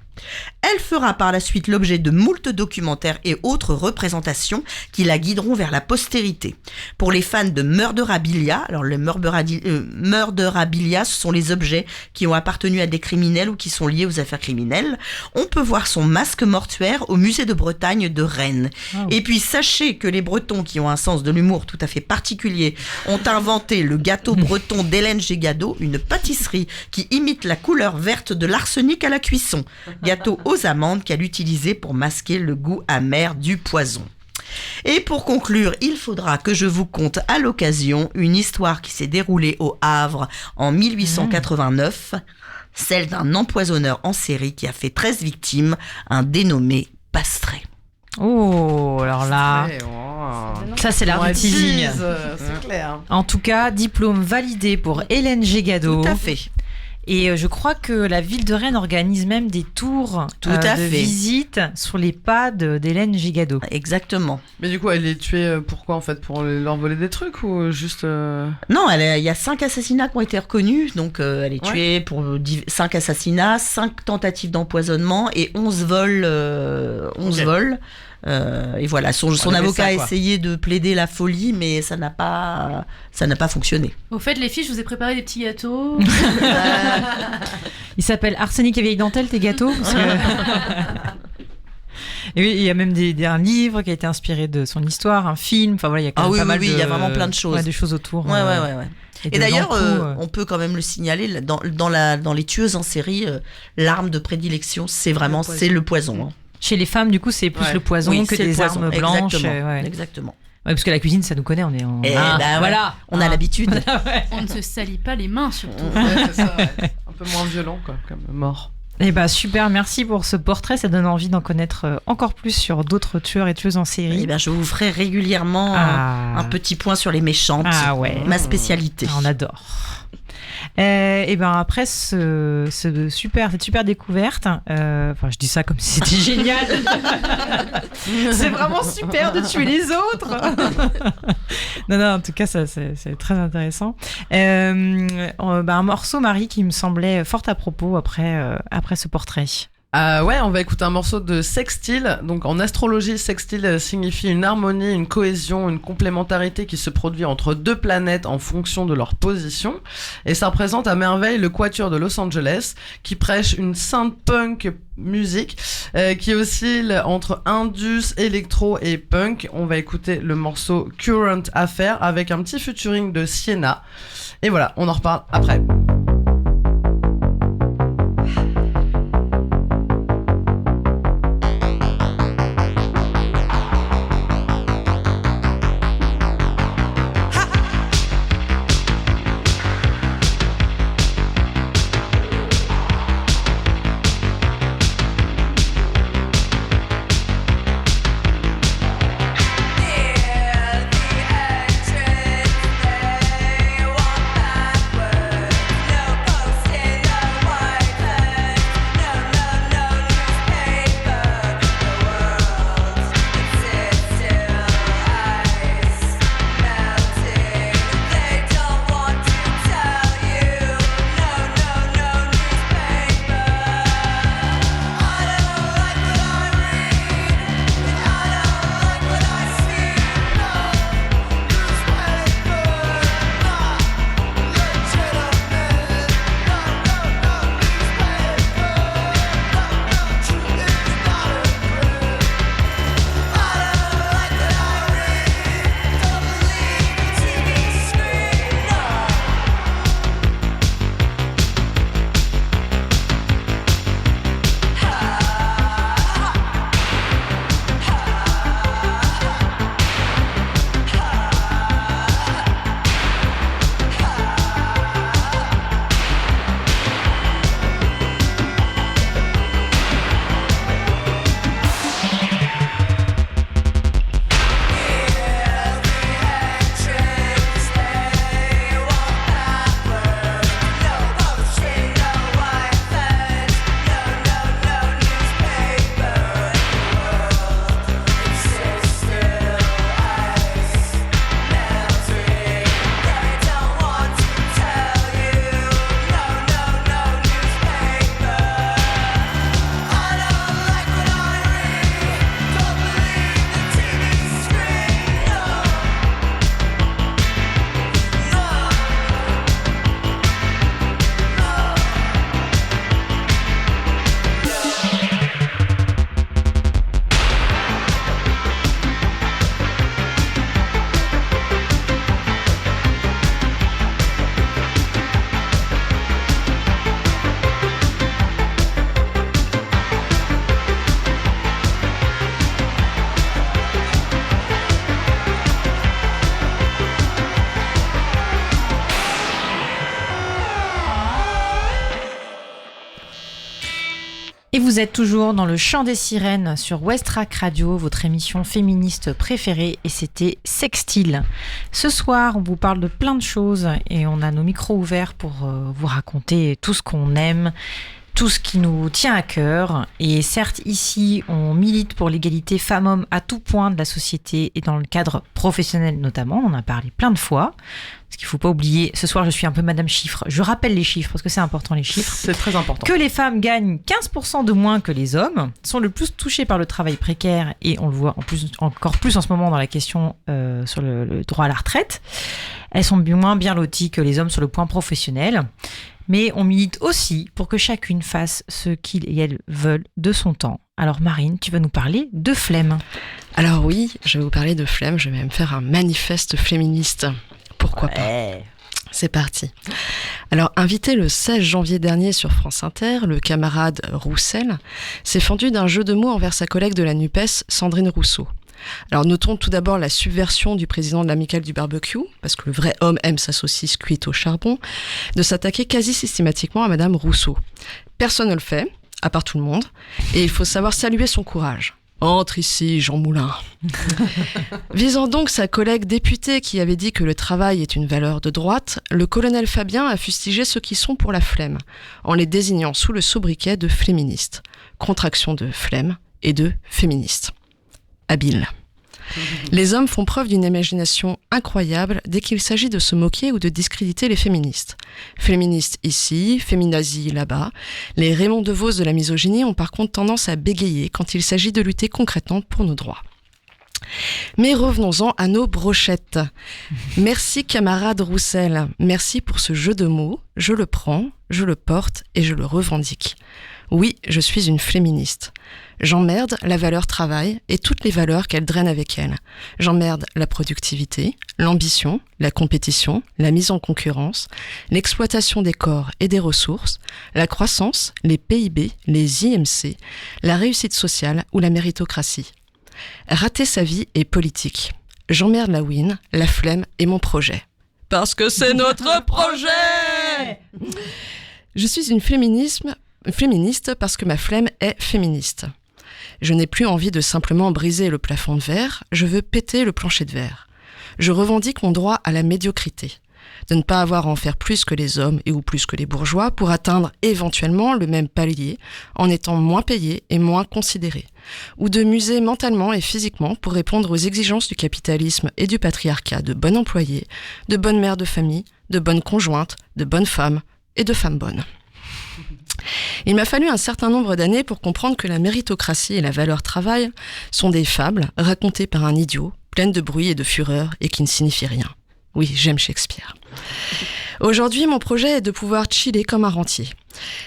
Elle fera par la suite l'objet de moult documentaires et autres représentations qui la guideront vers la postérité. Pour les fans de Murderabilia, alors le Murderabilia, ce sont les objets qui ont appartenu à des criminels ou qui sont liés aux affaires criminelles. On peut voir son masque mortuaire au musée de Bretagne de Rennes. Oh. Et puis sachez que les Bretons, qui ont un sens de l'humour tout à fait particulier, ont inventé le gâteau breton d'Hélène Gégado, une pâtisserie qui imite la couleur verte de l'arsenic à la cuisson. Gâteau aux amandes qu'elle utilisait pour masquer le goût amer du poison. Et pour conclure, il faudra que je vous conte à l'occasion une histoire qui s'est déroulée au Havre en 1889, celle d'un empoisonneur en série qui a fait 13 victimes, un dénommé Pastré. Oh, alors là, ça c'est l'art du teasing. C'est clair. En tout cas, diplôme validé pour Hélène Gégado. Tout à fait. Et je crois que la ville de Rennes organise même des tours de visite sur les pas d'Hélène Gégado. Exactement. Mais du coup, elle est tuée pourquoi en fait ? Pour leur voler des trucs ou juste... Non, il y a 5 assassinats qui ont été reconnus. Donc elle est tuée pour 5 assassinats, 5 tentatives d'empoisonnement et 11 vols. 11 vols. Et voilà, son avocat a essayé de plaider la folie, mais ça n'a pas fonctionné. Au fait, les filles, je vous ai préparé des petits gâteaux. Il s'appelle Arsenic et vieille dentelle, tes gâteaux parce que... Et oui, il y a même un livre qui a été inspiré de son histoire, un film. Enfin voilà, il y a quand même pas mal de... il y a vraiment plein de choses. Ouais, des choses autour. Ouais. Et d'ailleurs, on peut quand même le signaler, dans les tueuses en série, l'arme de prédilection, c'est le poison. Hein. Chez les femmes, du coup, c'est plus le poison que des armes blanches. Exactement. Ouais, parce que la cuisine, ça nous connaît, on est en... voilà, on a l'habitude. On ne se salit pas les mains, surtout. C'est ça, un peu moins violent, quoi, comme mort. Eh ben super, merci pour ce portrait, ça donne envie d'en connaître encore plus sur d'autres tueurs et tueuses en série. Eh ben je vous ferai régulièrement un petit point sur les méchantes, ma spécialité. On adore. Et ben après cette super découverte, enfin je dis ça comme si c'était génial. C'est vraiment super de tuer les autres. non, en tout cas ça c'est très intéressant. Un morceau, Marie, qui me semblait fort à propos après ce portrait. Ouais, on va écouter un morceau de sextile. Donc en astrologie, sextile signifie une harmonie, une cohésion, une complémentarité qui se produit entre deux planètes en fonction de leur position. Et ça représente à merveille le Quatuor de Los Angeles qui prêche une synth punk musique qui oscille entre indus, électro et punk. On va écouter le morceau Current Affair avec un petit featuring de Sienna. Et voilà, on en reparle après. Et vous êtes toujours dans le chant des sirènes sur Westrack Radio, votre émission féministe préférée, et c'était Sextile. Ce soir, on vous parle de plein de choses et on a nos micros ouverts pour vous raconter tout ce qu'on aime, tout ce qui nous tient à cœur. Et certes, ici, on milite pour l'égalité femmes-hommes à tout point de la société et dans le cadre professionnel notamment. On en a parlé plein de fois. Parce qu'il ne faut pas oublier, ce soir, je suis un peu Madame Chiffre. Je rappelle les chiffres parce que c'est important, les chiffres. C'est très important. Que les femmes gagnent 15% de moins que les hommes, sont le plus touchées par le travail précaire et on le voit encore plus en ce moment dans la question sur le droit à la retraite. Elles sont moins bien loties que les hommes sur le point professionnel. Mais on milite aussi pour que chacune fasse ce qu'il et elle veulent de son temps. Alors Marine, tu vas nous parler de flemme. Alors oui, je vais vous parler de flemme, je vais même faire un manifeste féministe. Pourquoi pas ? C'est parti. Alors, invité le 16 janvier dernier sur France Inter, le camarade Roussel s'est fendu d'un jeu de mots envers sa collègue de la NUPES, Sandrine Rousseau. Alors, notons tout d'abord la subversion du président de l'Amicale du barbecue, parce que le vrai homme aime sa saucisse cuite au charbon, de s'attaquer quasi systématiquement à Madame Rousseau. Personne ne le fait, à part tout le monde, et il faut savoir saluer son courage. Entre ici, Jean Moulin. Visant donc sa collègue députée qui avait dit que le travail est une valeur de droite, le colonel Fabien a fustigé ceux qui sont pour la flemme, en les désignant sous le sobriquet de fléministes. Contraction de flemme et de féministe. Habile. Les hommes font preuve d'une imagination incroyable dès qu'il s'agit de se moquer ou de discréditer les féministes. Féministes ici, féminazis là-bas. Les Raymond DeVos de la misogynie ont par contre tendance à bégayer quand il s'agit de lutter concrètement pour nos droits. Mais revenons-en à nos brochettes. Merci camarade Roussel, merci pour ce jeu de mots. Je le prends, je le porte et je le revendique. Oui, je suis une féministe. J'emmerde la valeur travail et toutes les valeurs qu'elle draine avec elle. J'emmerde la productivité, l'ambition, la compétition, la mise en concurrence, l'exploitation des corps et des ressources, la croissance, les PIB, les IMC, la réussite sociale ou la méritocratie. Rater sa vie est politique. J'emmerde la win, la flemme et mon projet. Parce que c'est notre projet! Je suis une féministe parce que ma flemme est féministe. Je n'ai plus envie de simplement briser le plafond de verre, je veux péter le plancher de verre. Je revendique mon droit à la médiocrité, de ne pas avoir à en faire plus que les hommes et ou plus que les bourgeois pour atteindre éventuellement le même palier en étant moins payé et moins considéré, ou de muser mentalement et physiquement pour répondre aux exigences du capitalisme et du patriarcat de bonnes employées, de bonnes mères de famille, de bonnes conjointes, de bonnes femmes et de femmes bonnes. Il m'a fallu un certain nombre d'années pour comprendre que la méritocratie et la valeur travail sont des fables racontées par un idiot, pleines de bruit et de fureur et qui ne signifient rien. Oui, j'aime Shakespeare. Aujourd'hui, mon projet est de pouvoir chiller comme un rentier.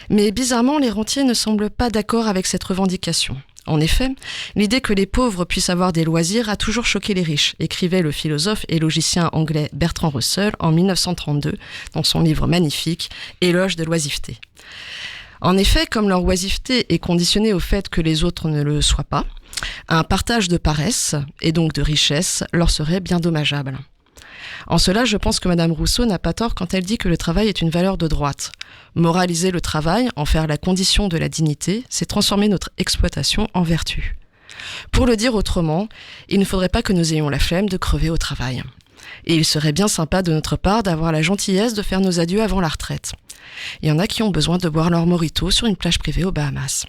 Mais bizarrement, les rentiers ne semblent pas d'accord avec cette revendication. En effet, l'idée que les pauvres puissent avoir des loisirs a toujours choqué les riches, écrivait le philosophe et logicien anglais Bertrand Russell en 1932 dans son livre magnifique « Éloge de l'oisiveté ». En effet, comme leur oisiveté est conditionnée au fait que les autres ne le soient pas, un partage de paresse, et donc de richesse, leur serait bien dommageable. En cela, je pense que Madame Rousseau n'a pas tort quand elle dit que le travail est une valeur de droite. Moraliser le travail, en faire la condition de la dignité, c'est transformer notre exploitation en vertu. Pour le dire autrement, il ne faudrait pas que nous ayons la flemme de crever au travail. Et il serait bien sympa de notre part d'avoir la gentillesse de faire nos adieux avant la retraite. Il y en a qui ont besoin de boire leur mojito sur une plage privée aux Bahamas.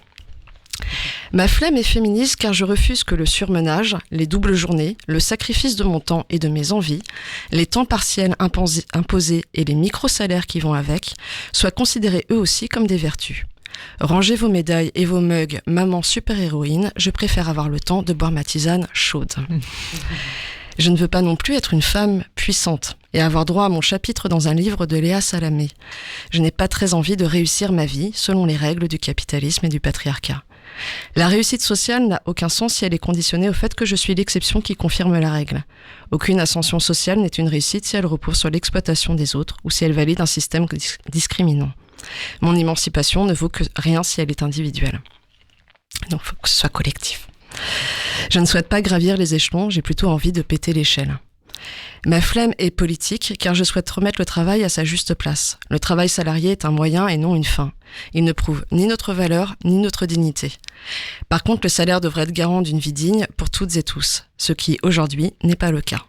Ma flemme est féministe car je refuse que le surmenage, les doubles journées, le sacrifice de mon temps et de mes envies, les temps partiels imposés et les micro-salaires qui vont avec, soient considérés eux aussi comme des vertus. Rangez vos médailles et vos mugs, maman super-héroïne, je préfère avoir le temps de boire ma tisane chaude. Je ne veux pas non plus être une femme puissante et avoir droit à mon chapitre dans un livre de Léa Salamé. Je n'ai pas très envie de réussir ma vie selon les règles du capitalisme et du patriarcat. La réussite sociale n'a aucun sens si elle est conditionnée au fait que je suis l'exception qui confirme la règle. Aucune ascension sociale n'est une réussite si elle repose sur l'exploitation des autres ou si elle valide un système discriminant. Mon émancipation ne vaut que rien si elle est individuelle. Donc il faut que ce soit collectif. Je ne souhaite pas gravir les échelons, j'ai plutôt envie de péter l'échelle. Ma flemme est politique car je souhaite remettre le travail à sa juste place. Le travail salarié est un moyen et non une fin. Il ne prouve ni notre valeur ni notre dignité. Par contre, le salaire devrait être garant d'une vie digne pour toutes et tous, ce qui aujourd'hui n'est pas le cas.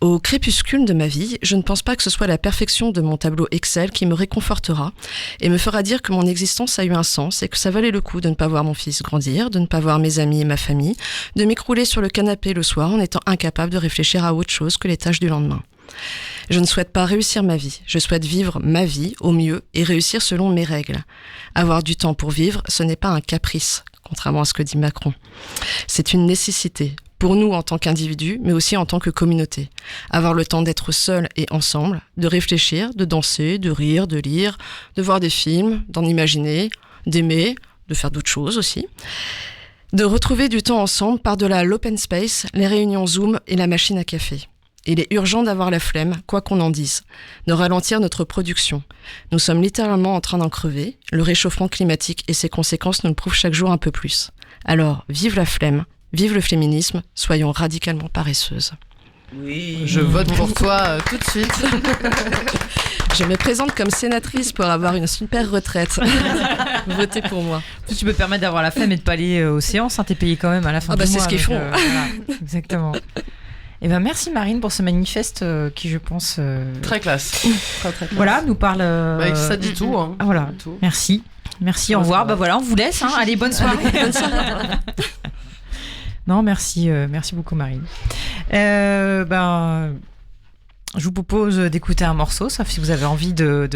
Au crépuscule de ma vie, je ne pense pas que ce soit la perfection de mon tableau Excel qui me réconfortera et me fera dire que mon existence a eu un sens et que ça valait le coup de ne pas voir mon fils grandir, de ne pas voir mes amis et ma famille, de m'écrouler sur le canapé le soir en étant incapable de réfléchir à autre chose que les tâches du lendemain. Je ne souhaite pas réussir ma vie, je souhaite vivre ma vie au mieux et réussir selon mes règles. Avoir du temps pour vivre, ce n'est pas un caprice, contrairement à ce que dit Macron. C'est une nécessité. Pour nous en tant qu'individus, mais aussi en tant que communauté. Avoir le temps d'être seul et ensemble, de réfléchir, de danser, de rire, de lire, de voir des films, d'en imaginer, d'aimer, de faire d'autres choses aussi. De retrouver du temps ensemble par-delà l'open space, les réunions Zoom et la machine à café. Il est urgent d'avoir la flemme, quoi qu'on en dise, de ralentir notre production. Nous sommes littéralement en train d'en crever. Le réchauffement climatique et ses conséquences nous le prouvent chaque jour un peu plus. Alors, vive la flemme. Vive le féminisme, soyons radicalement paresseuses. Oui. Je vote pour toi tout de suite. Je me présente comme sénatrice pour avoir une super retraite. Votez pour moi. Tu peux te permettre d'avoir la flemme et de pas aller aux séances, hein, t'es payé quand même à la fin du mois. C'est ce qu'ils font. Voilà, exactement. Et ben merci Marine pour ce manifeste qui je pense... Très classe. Très classe. Voilà, nous parle... ça dit tout. Hein. Voilà, tout. Merci, au revoir. Bah voilà, on vous laisse. Hein. Allez, bonne soirée. Bonne soirée. Non, merci beaucoup Marine. Je vous propose d'écouter un morceau, sauf si vous avez envie de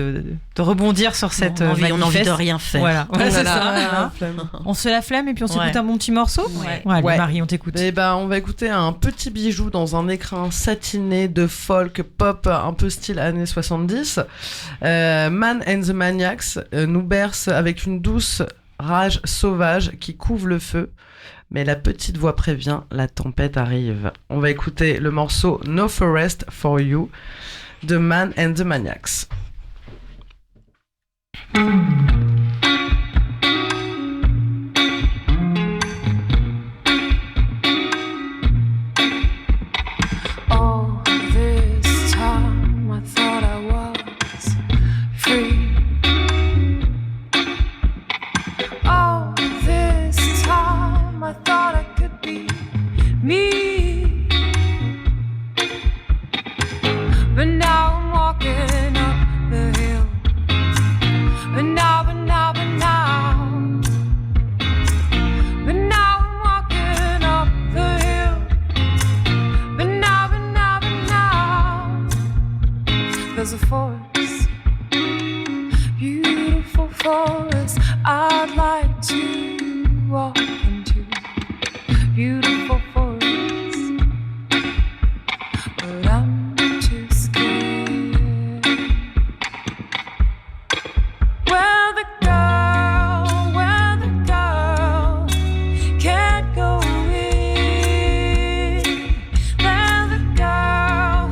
rebondir sur cette on a envie manifeste. de rien faire. Voilà, c'est ça. la On se la flemme et puis on s'écoute Ouais. un bon petit morceau. Allez, Ouais. Marie, on t'écoute. On va écouter un petit bijou dans un écrin satiné de folk pop un peu style années 70. Man and the Maniacs nous berce avec une douce rage sauvage qui couve le feu. Mais la petite voix prévient, la tempête arrive. On va écouter le morceau No Forest for You de Man and the Maniacs. All this time I thought I was free. All this time I thought I could be me. But now I'm walking up the hill. But now, but now, but now. But now I'm walking up the hill. But now, but now, but now, there's a forest, beautiful forest I'd like to walk into. Beautiful forest, but I'm too scared. Where the girl can't go in. Where the girl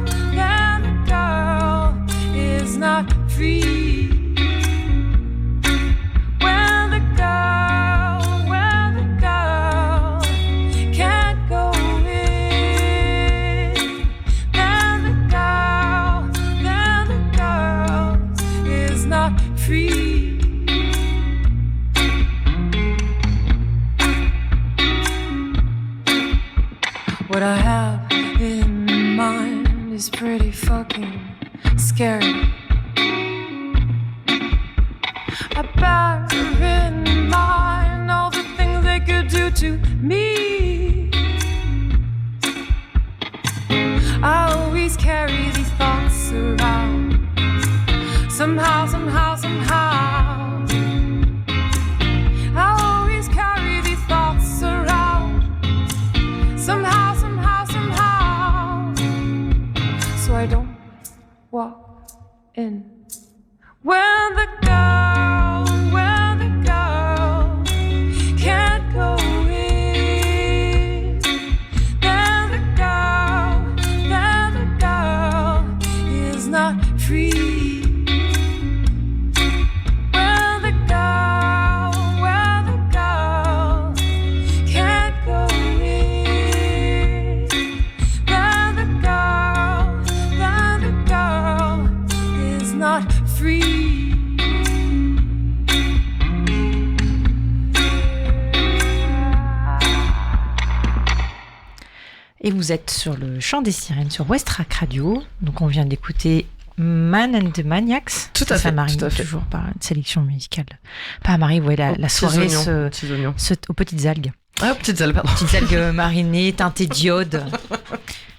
is not free. Where the girl can't go in. There the girl is not free. What I have in mind is pretty fucking scary. I bear in mind all the things they could do to me. I always carry these thoughts around. Somehow, somehow, somehow. I always carry these thoughts around. Somehow, somehow, somehow. So I don't walk in. Where the girl can't go in. There the girl is not free. Where the girl can't go in. There the girl is not free. Et vous êtes sur le Chant des Sirènes sur Westrack Radio. Donc on vient d'écouter Man and the Maniacs. Tout à fait, Marie, tout à fait. toujours par une sélection musicale. Pas Marie, ouais, la soirée Petits oignons. aux petites algues. Ah, petites algues, pardon. Petites algues marinées, teintées d'iode.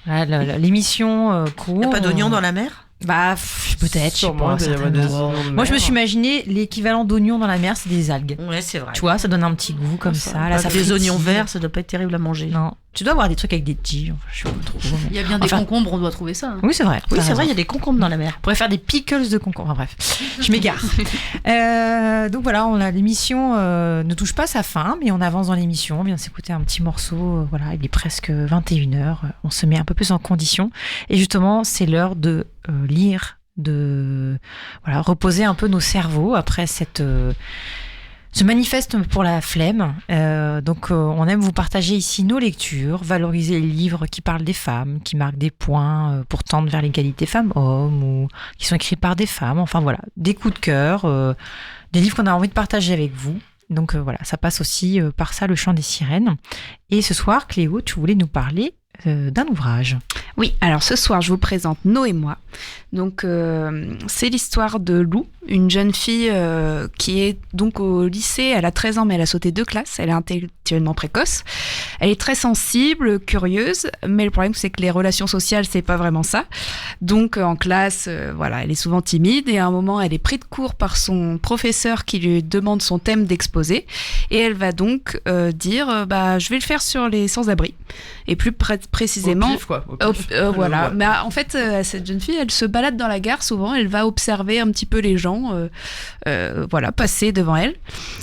Voilà, l'émission court. Il n'y a pas d'oignons dans la mer? Peut-être, je sais Sûrement, pas. il y avait des certainement. oignons de Moi, je me mer. suis imaginé l'équivalent d'oignons dans la mer, c'est des algues. Ouais, c'est vrai. Tu vois, ça donne un petit goût comme ça. Là, ça Des frétille. oignons verts, ça doit pas être terrible à manger. Non, tu dois avoir des trucs avec des tiges. Enfin, je sais pas trop. mais- Il y a bien des Enfin- concombres, on doit trouver ça. hein. Oui, c'est vrai. Oui, t'as c'est vrai, il y raison. a des concombres dans la mer. On pourrait faire des pickles de concombre. Enfin, bref, je m'égare. Donc voilà, l'émission ne touche pas sa fin, mais on avance dans l'émission. On vient de s'écouter un petit morceau. Voilà, il est presque 21h. On se met un peu plus en condition. Et justement, c'est l'heure de lire, de reposer un peu nos cerveaux après ce manifeste pour la flemme. Donc, on aime vous partager ici nos lectures, valoriser les livres qui parlent des femmes, qui marquent des points pour tendre vers l'égalité femmes-hommes ou qui sont écrits par des femmes. Enfin voilà, des coups de cœur, des livres qu'on a envie de partager avec vous. Donc voilà, ça passe aussi par ça, le Chant des Sirènes. Et ce soir, Cléo, tu voulais nous parler d'un ouvrage. Oui, alors ce soir, je vous présente No et moi. Donc, c'est l'histoire de Lou, une jeune fille qui est donc au lycée. Elle a 13 ans, mais elle a sauté 2 classes. Elle est intellectuellement précoce. Elle est très sensible, curieuse, mais le problème, c'est que les relations sociales, c'est pas vraiment ça. Donc, en classe, voilà, elle est souvent timide. Et à un moment, elle est prise de court par son professeur qui lui demande son thème d'exposé. Et elle va donc dire, je vais le faire sur les sans-abri. Et plus précisément... Au pif, quoi. Au pif. Voilà. Mais en fait, cette jeune fille, elle se balade dans la gare souvent. Elle va observer un petit peu les gens passer devant elle.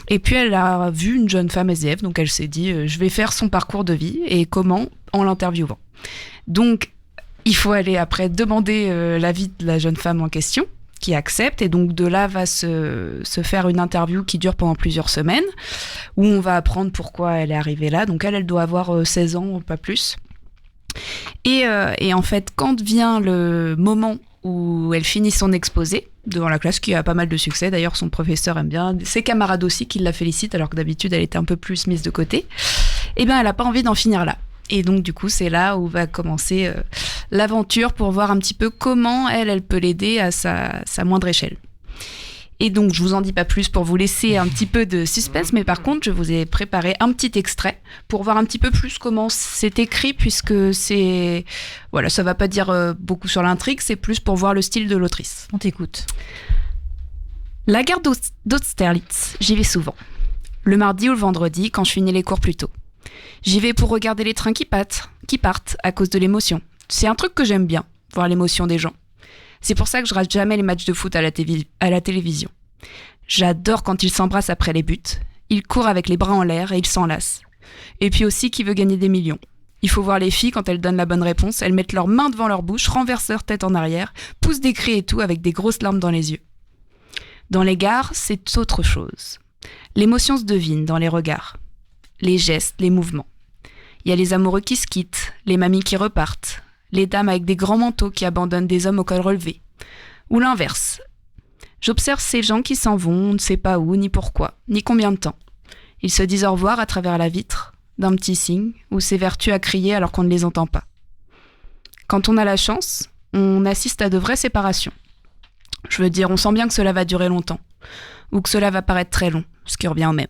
Et puis, elle a vu une jeune femme SDF. Donc, elle s'est dit, je vais faire son parcours de vie. Et comment? En l'interviewant. Donc, il faut aller après demander l'avis de la jeune femme en question, qui accepte. Et donc, de là va se faire une interview qui dure pendant plusieurs semaines, où on va apprendre pourquoi elle est arrivée là. Donc, elle doit avoir 16 ans, pas plus. Et en fait, quand vient le moment où elle finit son exposé devant la classe, qui a pas mal de succès, d'ailleurs son professeur aime bien, ses camarades aussi qui la félicitent, alors que d'habitude elle était un peu plus mise de côté, et bien elle n'a pas envie d'en finir là. Et donc du coup c'est là où va commencer l'aventure pour voir un petit peu comment elle peut l'aider à sa moindre échelle. Et donc, je vous en dis pas plus pour vous laisser un petit peu de suspense, mais par contre, je vous ai préparé un petit extrait pour voir un petit peu plus comment c'est écrit, puisque c'est... Voilà, ça va pas dire beaucoup sur l'intrigue, c'est plus pour voir le style de l'autrice. On t'écoute. La gare d'Austerlitz, j'y vais souvent. Le mardi ou le vendredi, quand je finis les cours plus tôt. J'y vais pour regarder les trains qui partent à cause de l'émotion. C'est un truc que j'aime bien, voir l'émotion des gens. C'est pour ça que je rate jamais les matchs de foot à la télévision. J'adore quand ils s'embrassent après les buts. Ils courent avec les bras en l'air et ils s'enlacent. Et puis aussi qui veut gagner des millions. Il faut voir les filles quand elles donnent la bonne réponse. Elles mettent leurs mains devant leur bouche, renversent leur tête en arrière, poussent des cris et tout avec des grosses larmes dans les yeux. Dans les gares, c'est autre chose. L'émotion se devine dans les regards, les gestes, les mouvements. Il y a les amoureux qui se quittent, les mamies qui repartent, les dames avec des grands manteaux qui abandonnent des hommes au col relevé. Ou l'inverse. J'observe ces gens qui s'en vont, on ne sait pas où, ni pourquoi, ni combien de temps. Ils se disent au revoir à travers la vitre, d'un petit signe, ou s'évertuent à crier alors qu'on ne les entend pas. Quand on a la chance, on assiste à de vraies séparations. Je veux dire, on sent bien que cela va durer longtemps, ou que cela va paraître très long, ce qui revient au même.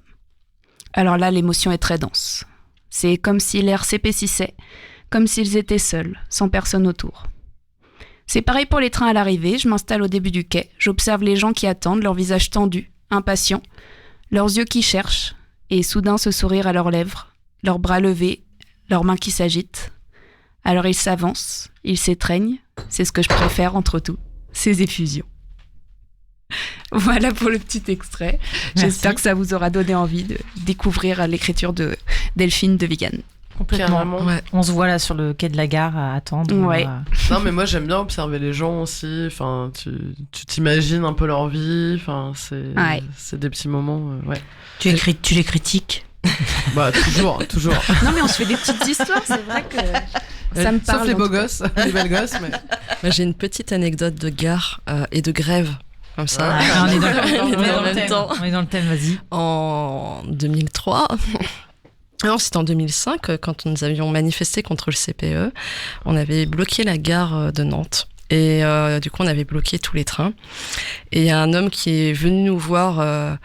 Alors là, l'émotion est très dense. C'est comme si l'air s'épaississait, comme s'ils étaient seuls, sans personne autour. C'est pareil pour les trains à l'arrivée, je m'installe au début du quai, j'observe les gens qui attendent, leurs visages tendus, impatients, leurs yeux qui cherchent, et soudain ce sourire à leurs lèvres, leurs bras levés, leurs mains qui s'agitent. Alors ils s'avancent, ils s'étreignent, c'est ce que je préfère entre tout, ces effusions. Voilà pour le petit extrait. Merci. J'espère que ça vous aura donné envie de découvrir l'écriture de Delphine de Vigan. Complètement. Ouais. On se voit là sur le quai de la gare à attendre. Ouais. Non, mais moi j'aime bien observer les gens aussi. Enfin, tu t'imagines un peu leur vie. Enfin, c'est des petits moments. Ouais. Tu les critiques? Bah toujours. Non mais on se fait des petites histoires, c'est vrai que ça me parle. Sauf les en beaux tout cas. gosses, les belles gosses. Mais... Moi, j'ai une petite anecdote de gare et de grève. Comme ça. Ah, on est dans en le même temps. On est dans le thème, vas-y. En 2003. Alors, c'était en 2005, quand nous avions manifesté contre le CPE. On avait bloqué la gare de Nantes. Et du coup, on avait bloqué tous les trains. Et il y a un homme qui est venu nous voir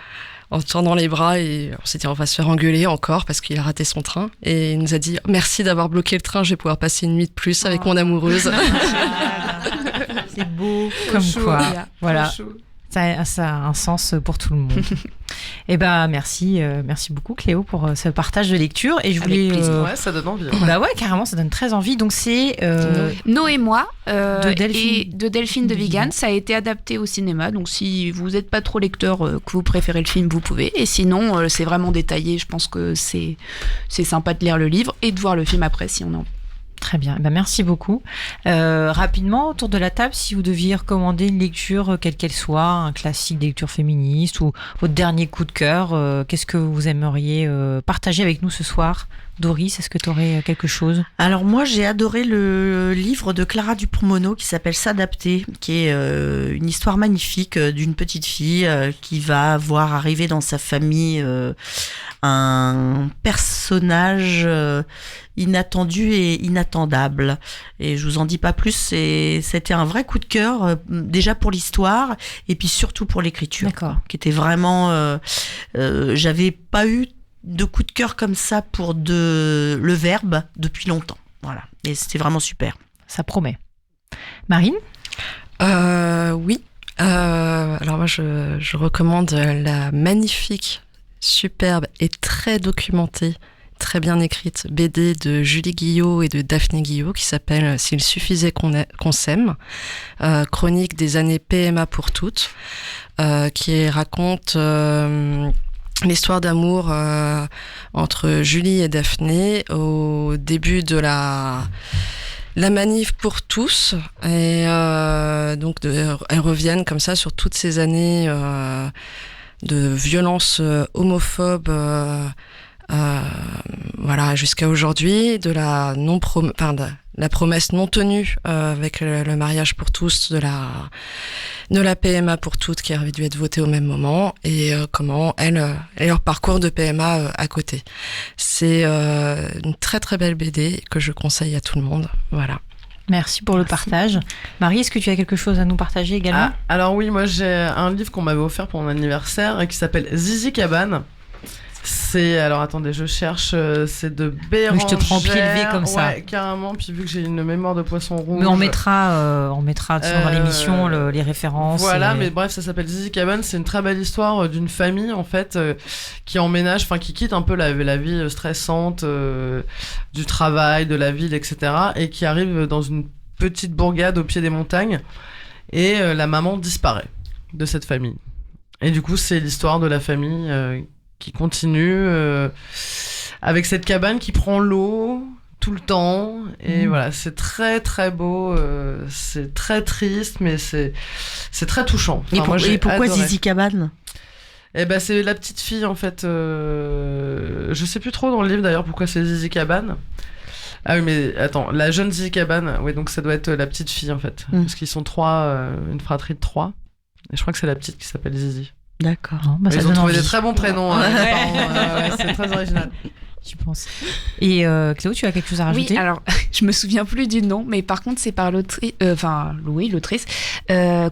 en tendant les bras et on s'est dit on va se faire engueuler encore parce qu'il a raté son train. Et il nous a dit merci d'avoir bloqué le train, je vais pouvoir passer une nuit de plus avec mon amoureuse. C'est beau. Comme chaud, quoi. Léa. Voilà. Trop chaud. Ça a un sens pour tout le monde. Et merci beaucoup Cléo pour ce partage de lecture. Et je voulais. Avec plaisir. Ouais, ça donne envie. Bah ouais, carrément, ça donne très envie. Donc c'est No et moi de Delphine. et de Delphine de Vigan. Ça a été adapté au cinéma. Donc si vous n'êtes pas trop lecteur, que vous préférez le film, vous pouvez. Et sinon, c'est vraiment détaillé. Je pense que c'est sympa de lire le livre et de voir le film après si on en. Très bien, merci beaucoup. Rapidement, autour de la table, si vous deviez recommander une lecture, quelle qu'elle soit, un classique des lectures féministes ou votre dernier coup de cœur, qu'est-ce que vous aimeriez partager avec nous ce soir? Doris, est-ce que tu aurais quelque chose? Alors moi, j'ai adoré le livre de Clara Dupont-Mono qui s'appelle S'adapter, qui est une histoire magnifique d'une petite fille qui va voir arriver dans sa famille un personnage inattendu et inattendable. Et je vous en dis pas plus, c'était un vrai coup de cœur, déjà pour l'histoire et puis surtout pour l'écriture. D'accord. Qui était vraiment... j'avais pas eu de coup de cœur comme ça pour le verbe depuis longtemps. Voilà. Et c'était vraiment super. Ça promet. Marine ? Oui. Alors moi, je recommande la magnifique, superbe et très documentée, très bien écrite BD de Julie Guillot et de Daphné Guillot qui s'appelle « S'il suffisait qu'on s'aime », chronique des années PMA pour toutes, qui raconte l'histoire d'amour entre Julie et Daphné au début de la manif pour tous, et donc elles reviennent comme ça sur toutes ces années de violence homophobe, voilà, jusqu'à aujourd'hui, de la promesse non tenue avec le mariage pour tous, de la PMA pour toutes qui aurait dû être votée au même moment, et comment elles et leur parcours de PMA à côté. C'est une très très belle BD que je conseille à tout le monde. Voilà. Merci pour le partage. Marie, est-ce que tu as quelque chose à nous partager également ? Alors oui, moi j'ai un livre qu'on m'avait offert pour mon anniversaire qui s'appelle Zizi Cabane. Alors attendez, je cherche, c'est de Bérangère. Oui, je te prends pied levé comme ça. Ouais, carrément, puis vu que j'ai une mémoire de poisson rouge. Mais on mettra dans l'émission les références. Voilà, mais bref, ça s'appelle Zizi Cabane, c'est une très belle histoire d'une famille en fait qui emménage, enfin qui quitte un peu la vie stressante du travail, de la ville, etc. et qui arrive dans une petite bourgade au pied des montagnes et la maman disparaît de cette famille. Et du coup, c'est l'histoire de la famille qui continue avec cette cabane qui prend l'eau tout le temps, et voilà, c'est très très beau, c'est très triste, mais c'est très touchant. Enfin, et pourquoi adoré. Zizi Cabane ? Eh ben, c'est la petite fille en fait, je sais plus trop dans le livre d'ailleurs pourquoi c'est Zizi Cabane. Ah oui, mais attends, la jeune Zizi Cabane, oui, donc ça doit être la petite fille en fait, parce qu'ils sont trois, une fratrie de 3, et je crois que c'est la petite qui s'appelle Zizi. D'accord. Bah, ils ont trouvé des très bons prénoms, les parents, c'est très original. Je pense. Et Cléo, tu as quelque chose à rajouter ? Oui, alors je me souviens plus du nom, mais par contre c'est par l'autrice,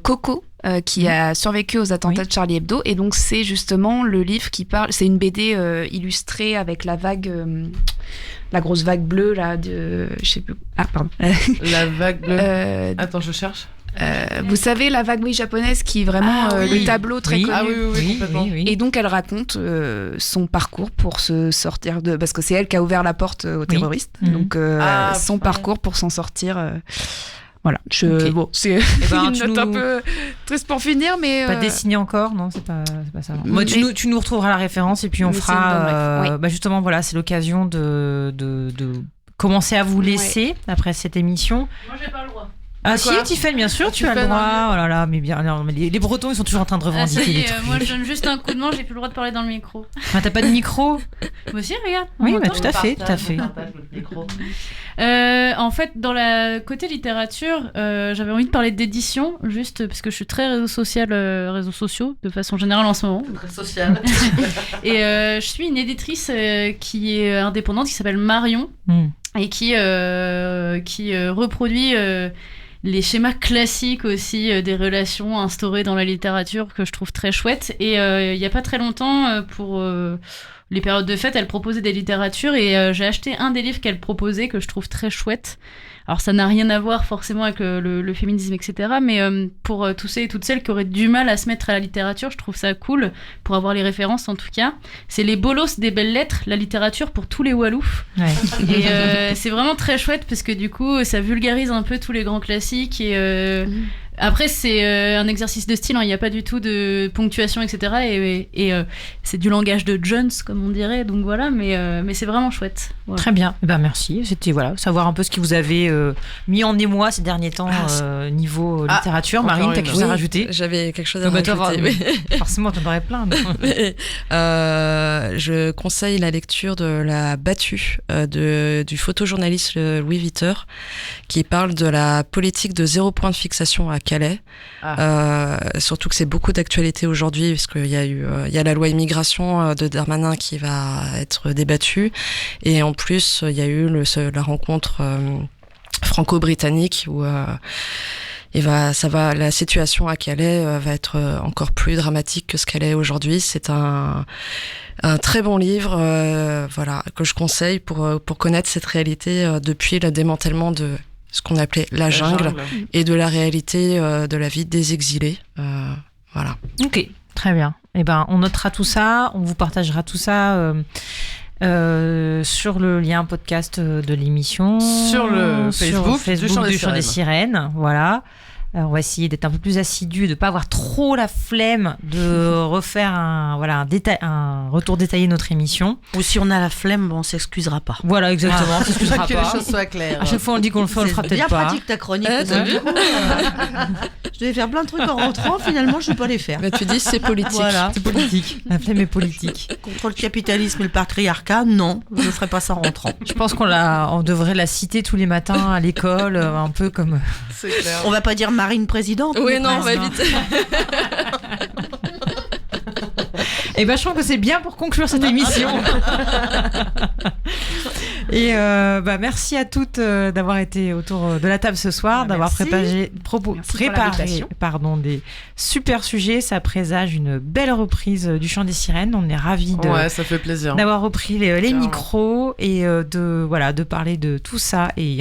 Coco, qui a survécu aux attentats de Charlie Hebdo, et donc c'est justement le livre qui parle. C'est une BD illustrée avec la vague, la grosse vague bleue là de, je sais plus. Ah pardon. La vague bleue. Attends, je cherche. Vous savez, la vague japonaise qui est vraiment le tableau très connu. Ah oui, complètement. Et donc elle raconte son parcours pour se sortir de... Parce que c'est elle qui a ouvert la porte aux terroristes. Donc son parcours pour s'en sortir... Voilà. Bon, c'est une note un peu triste pour finir, mais... Pas dessiné encore, non, c'est pas ça. Moi, tu nous retrouveras la référence et puis on fera... justement, voilà, c'est l'occasion de commencer à vous laisser après cette émission. Moi, j'ai pas le droit. Ah si, Tiffany, bien sûr, tu as le droit. Oh là là, mais bien, non, mais les Bretons, ils sont toujours en train de revendiquer les trucs. Moi, je donne juste un coup de main, j'ai plus le droit de parler dans le micro. Ah, t'as pas de micro ? Moi aussi, regarde. Oui, bah, tout à fait. En fait, dans la côté littérature, j'avais envie de parler d'édition, juste parce que je suis très réseaux sociaux, de façon générale en ce moment. Très social. Et je suis une éditrice qui est indépendante, qui s'appelle Marion, et qui reproduit... les schémas classiques aussi des relations instaurées dans la littérature que je trouve très chouettes. Et il n'y a pas très longtemps, pour les périodes de fête, elle proposait des littératures et j'ai acheté un des livres qu'elle proposait que je trouve très chouette. Alors ça n'a rien à voir forcément avec le féminisme, etc. Mais pour tous ceux et toutes celles qui auraient du mal à se mettre à la littérature, je trouve ça cool, pour avoir les références en tout cas. C'est Les Bolos des belles lettres, la littérature pour tous les Waloufs. Ouais. Et c'est vraiment très chouette parce que du coup, ça vulgarise un peu tous les grands classiques et... Après, c'est un exercice de style, il n'y a pas du tout de ponctuation, etc. Et c'est du langage de Jones, comme on dirait, donc voilà, mais c'est vraiment chouette. Voilà. Très bien, merci. C'était savoir un peu ce qui vous avait mis en émoi ces derniers temps niveau littérature. Marine, t'as quelque chose à rajouter ? J'avais quelque chose à rajouter. Forcément, t'en aurais plein. Je conseille la lecture de La Battue du photojournaliste Louis Viter, qui parle de la politique de 0 point de fixation à Calais. Surtout que c'est beaucoup d'actualité aujourd'hui, parce qu'il y a la loi immigration de Darmanin qui va être débattue, et en plus il y a eu la rencontre franco-britannique où la situation à Calais va être encore plus dramatique que ce qu'elle est aujourd'hui. C'est un très bon livre, que je conseille pour connaître cette réalité depuis le démantèlement de ce qu'on appelait la jungle et de la réalité de la vie des exilés. Voilà. Ok, très bien. Eh ben, on notera tout ça, on vous partagera tout ça. Sur le lien podcast de l'émission, sur le Facebook du Chant des Sirènes, voilà. On va essayer d'être un peu plus assidu, de ne pas avoir trop la flemme de refaire un retour détaillé de notre émission. Ou si on a la flemme, on ne s'excusera pas. Voilà, exactement, on s'excusera que pas. les choses soient claires. À chaque fois, on dit qu'on le fera peut-être bien pas. Bien pratique ta chronique. Je devais faire plein de trucs en rentrant, finalement, je ne vais pas les faire. Mais tu dis c'est politique. Voilà. C'est politique. La flemme est politique. Contre le capitalisme et le patriarcat, non, je ne ferai pas ça en rentrant. Je pense on devrait la citer tous les matins à l'école, un peu comme... C'est clair. On va pas dire Marine présidente. Oui, non, on va éviter. Et ben, je trouve que c'est bien pour conclure cette émission. Et merci à toutes d'avoir été autour de la table ce soir, d'avoir préparé des super sujets. Ça présage une belle reprise du Chant des Sirènes. On est ravis ça fait plaisir d'avoir repris les micros et de parler de tout ça. Et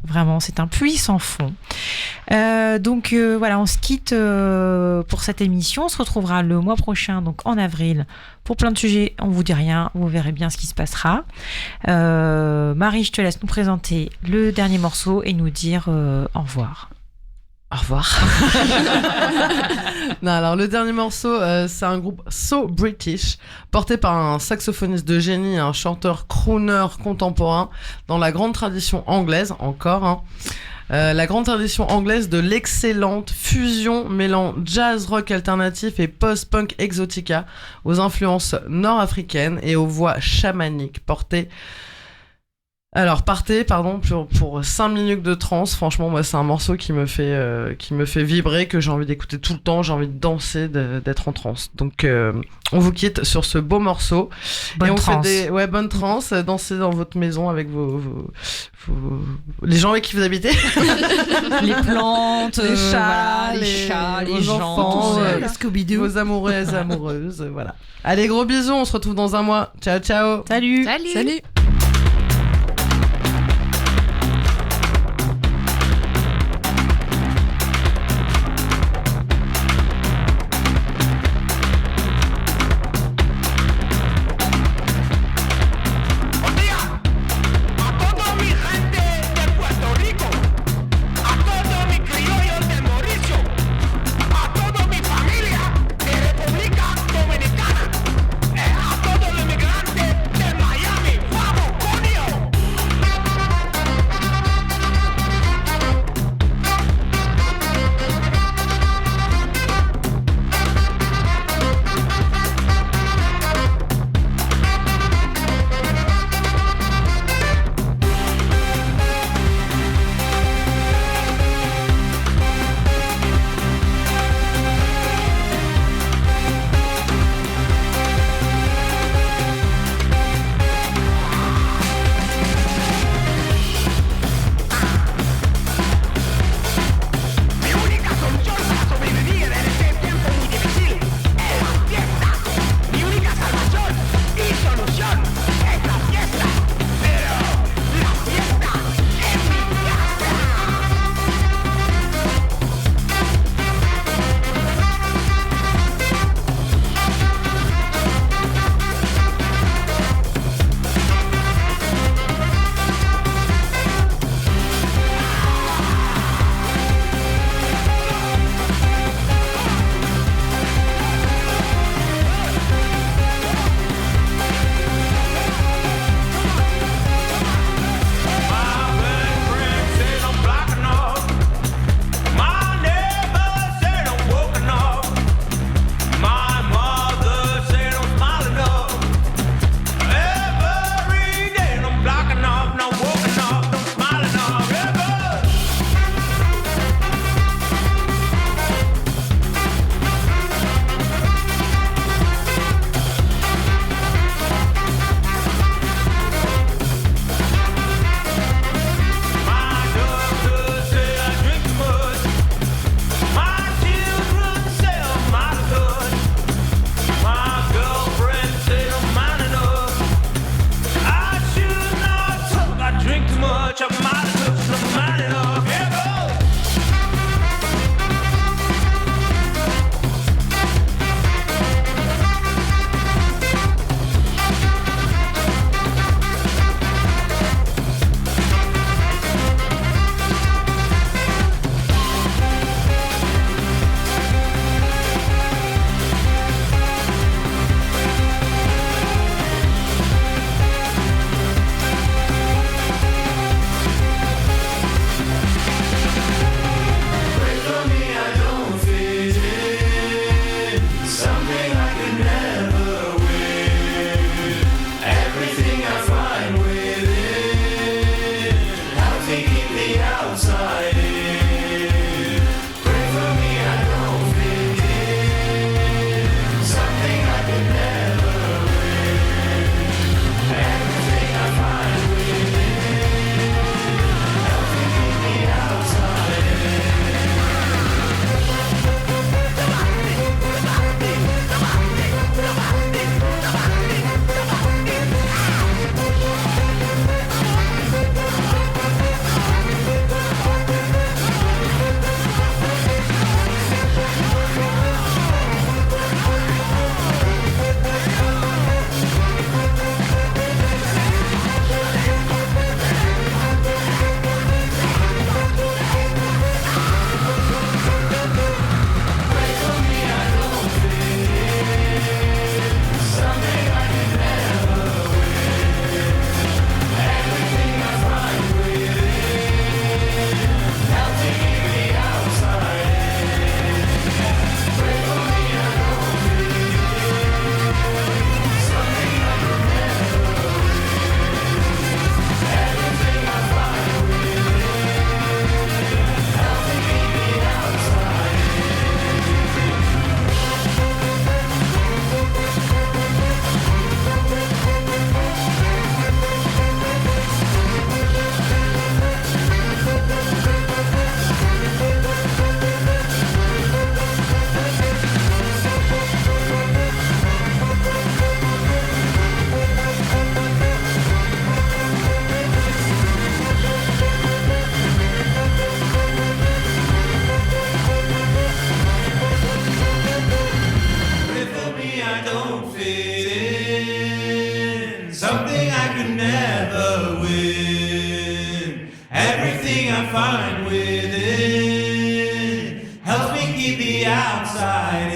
vraiment, c'est un puits sans fond. Donc on se quitte pour cette émission. On se retrouvera le mois prochain, donc en avril, pour plein de sujets. On vous dit rien, vous verrez bien ce qui se passera. Marie, je te laisse nous présenter le dernier morceau et nous dire au revoir. Au revoir. Non, alors le dernier morceau, c'est un groupe So British, porté par un saxophoniste de génie, un chanteur crooner contemporain, dans la grande tradition anglaise, encore, la grande tradition anglaise de l'excellente fusion mêlant jazz rock alternatif et post-punk exotica aux influences nord-africaines et aux voix chamaniques partez pour 5 minutes de trance. Franchement, moi, c'est un morceau qui me fait vibrer, que j'ai envie d'écouter tout le temps, j'ai envie de danser, d'être en transe. Donc, on vous quitte sur ce beau morceau. Bonne trance. Bonne trance, dansez dans votre maison avec les gens avec qui vous habitez. Les plantes, les chats, les gens, enfants, vos amoureux et amoureuses, voilà. Allez, gros bisous, on se retrouve dans un mois. Ciao, ciao. Salut. Miami, I don't fit in, something I could never win. Everything I find within helps me keep the outside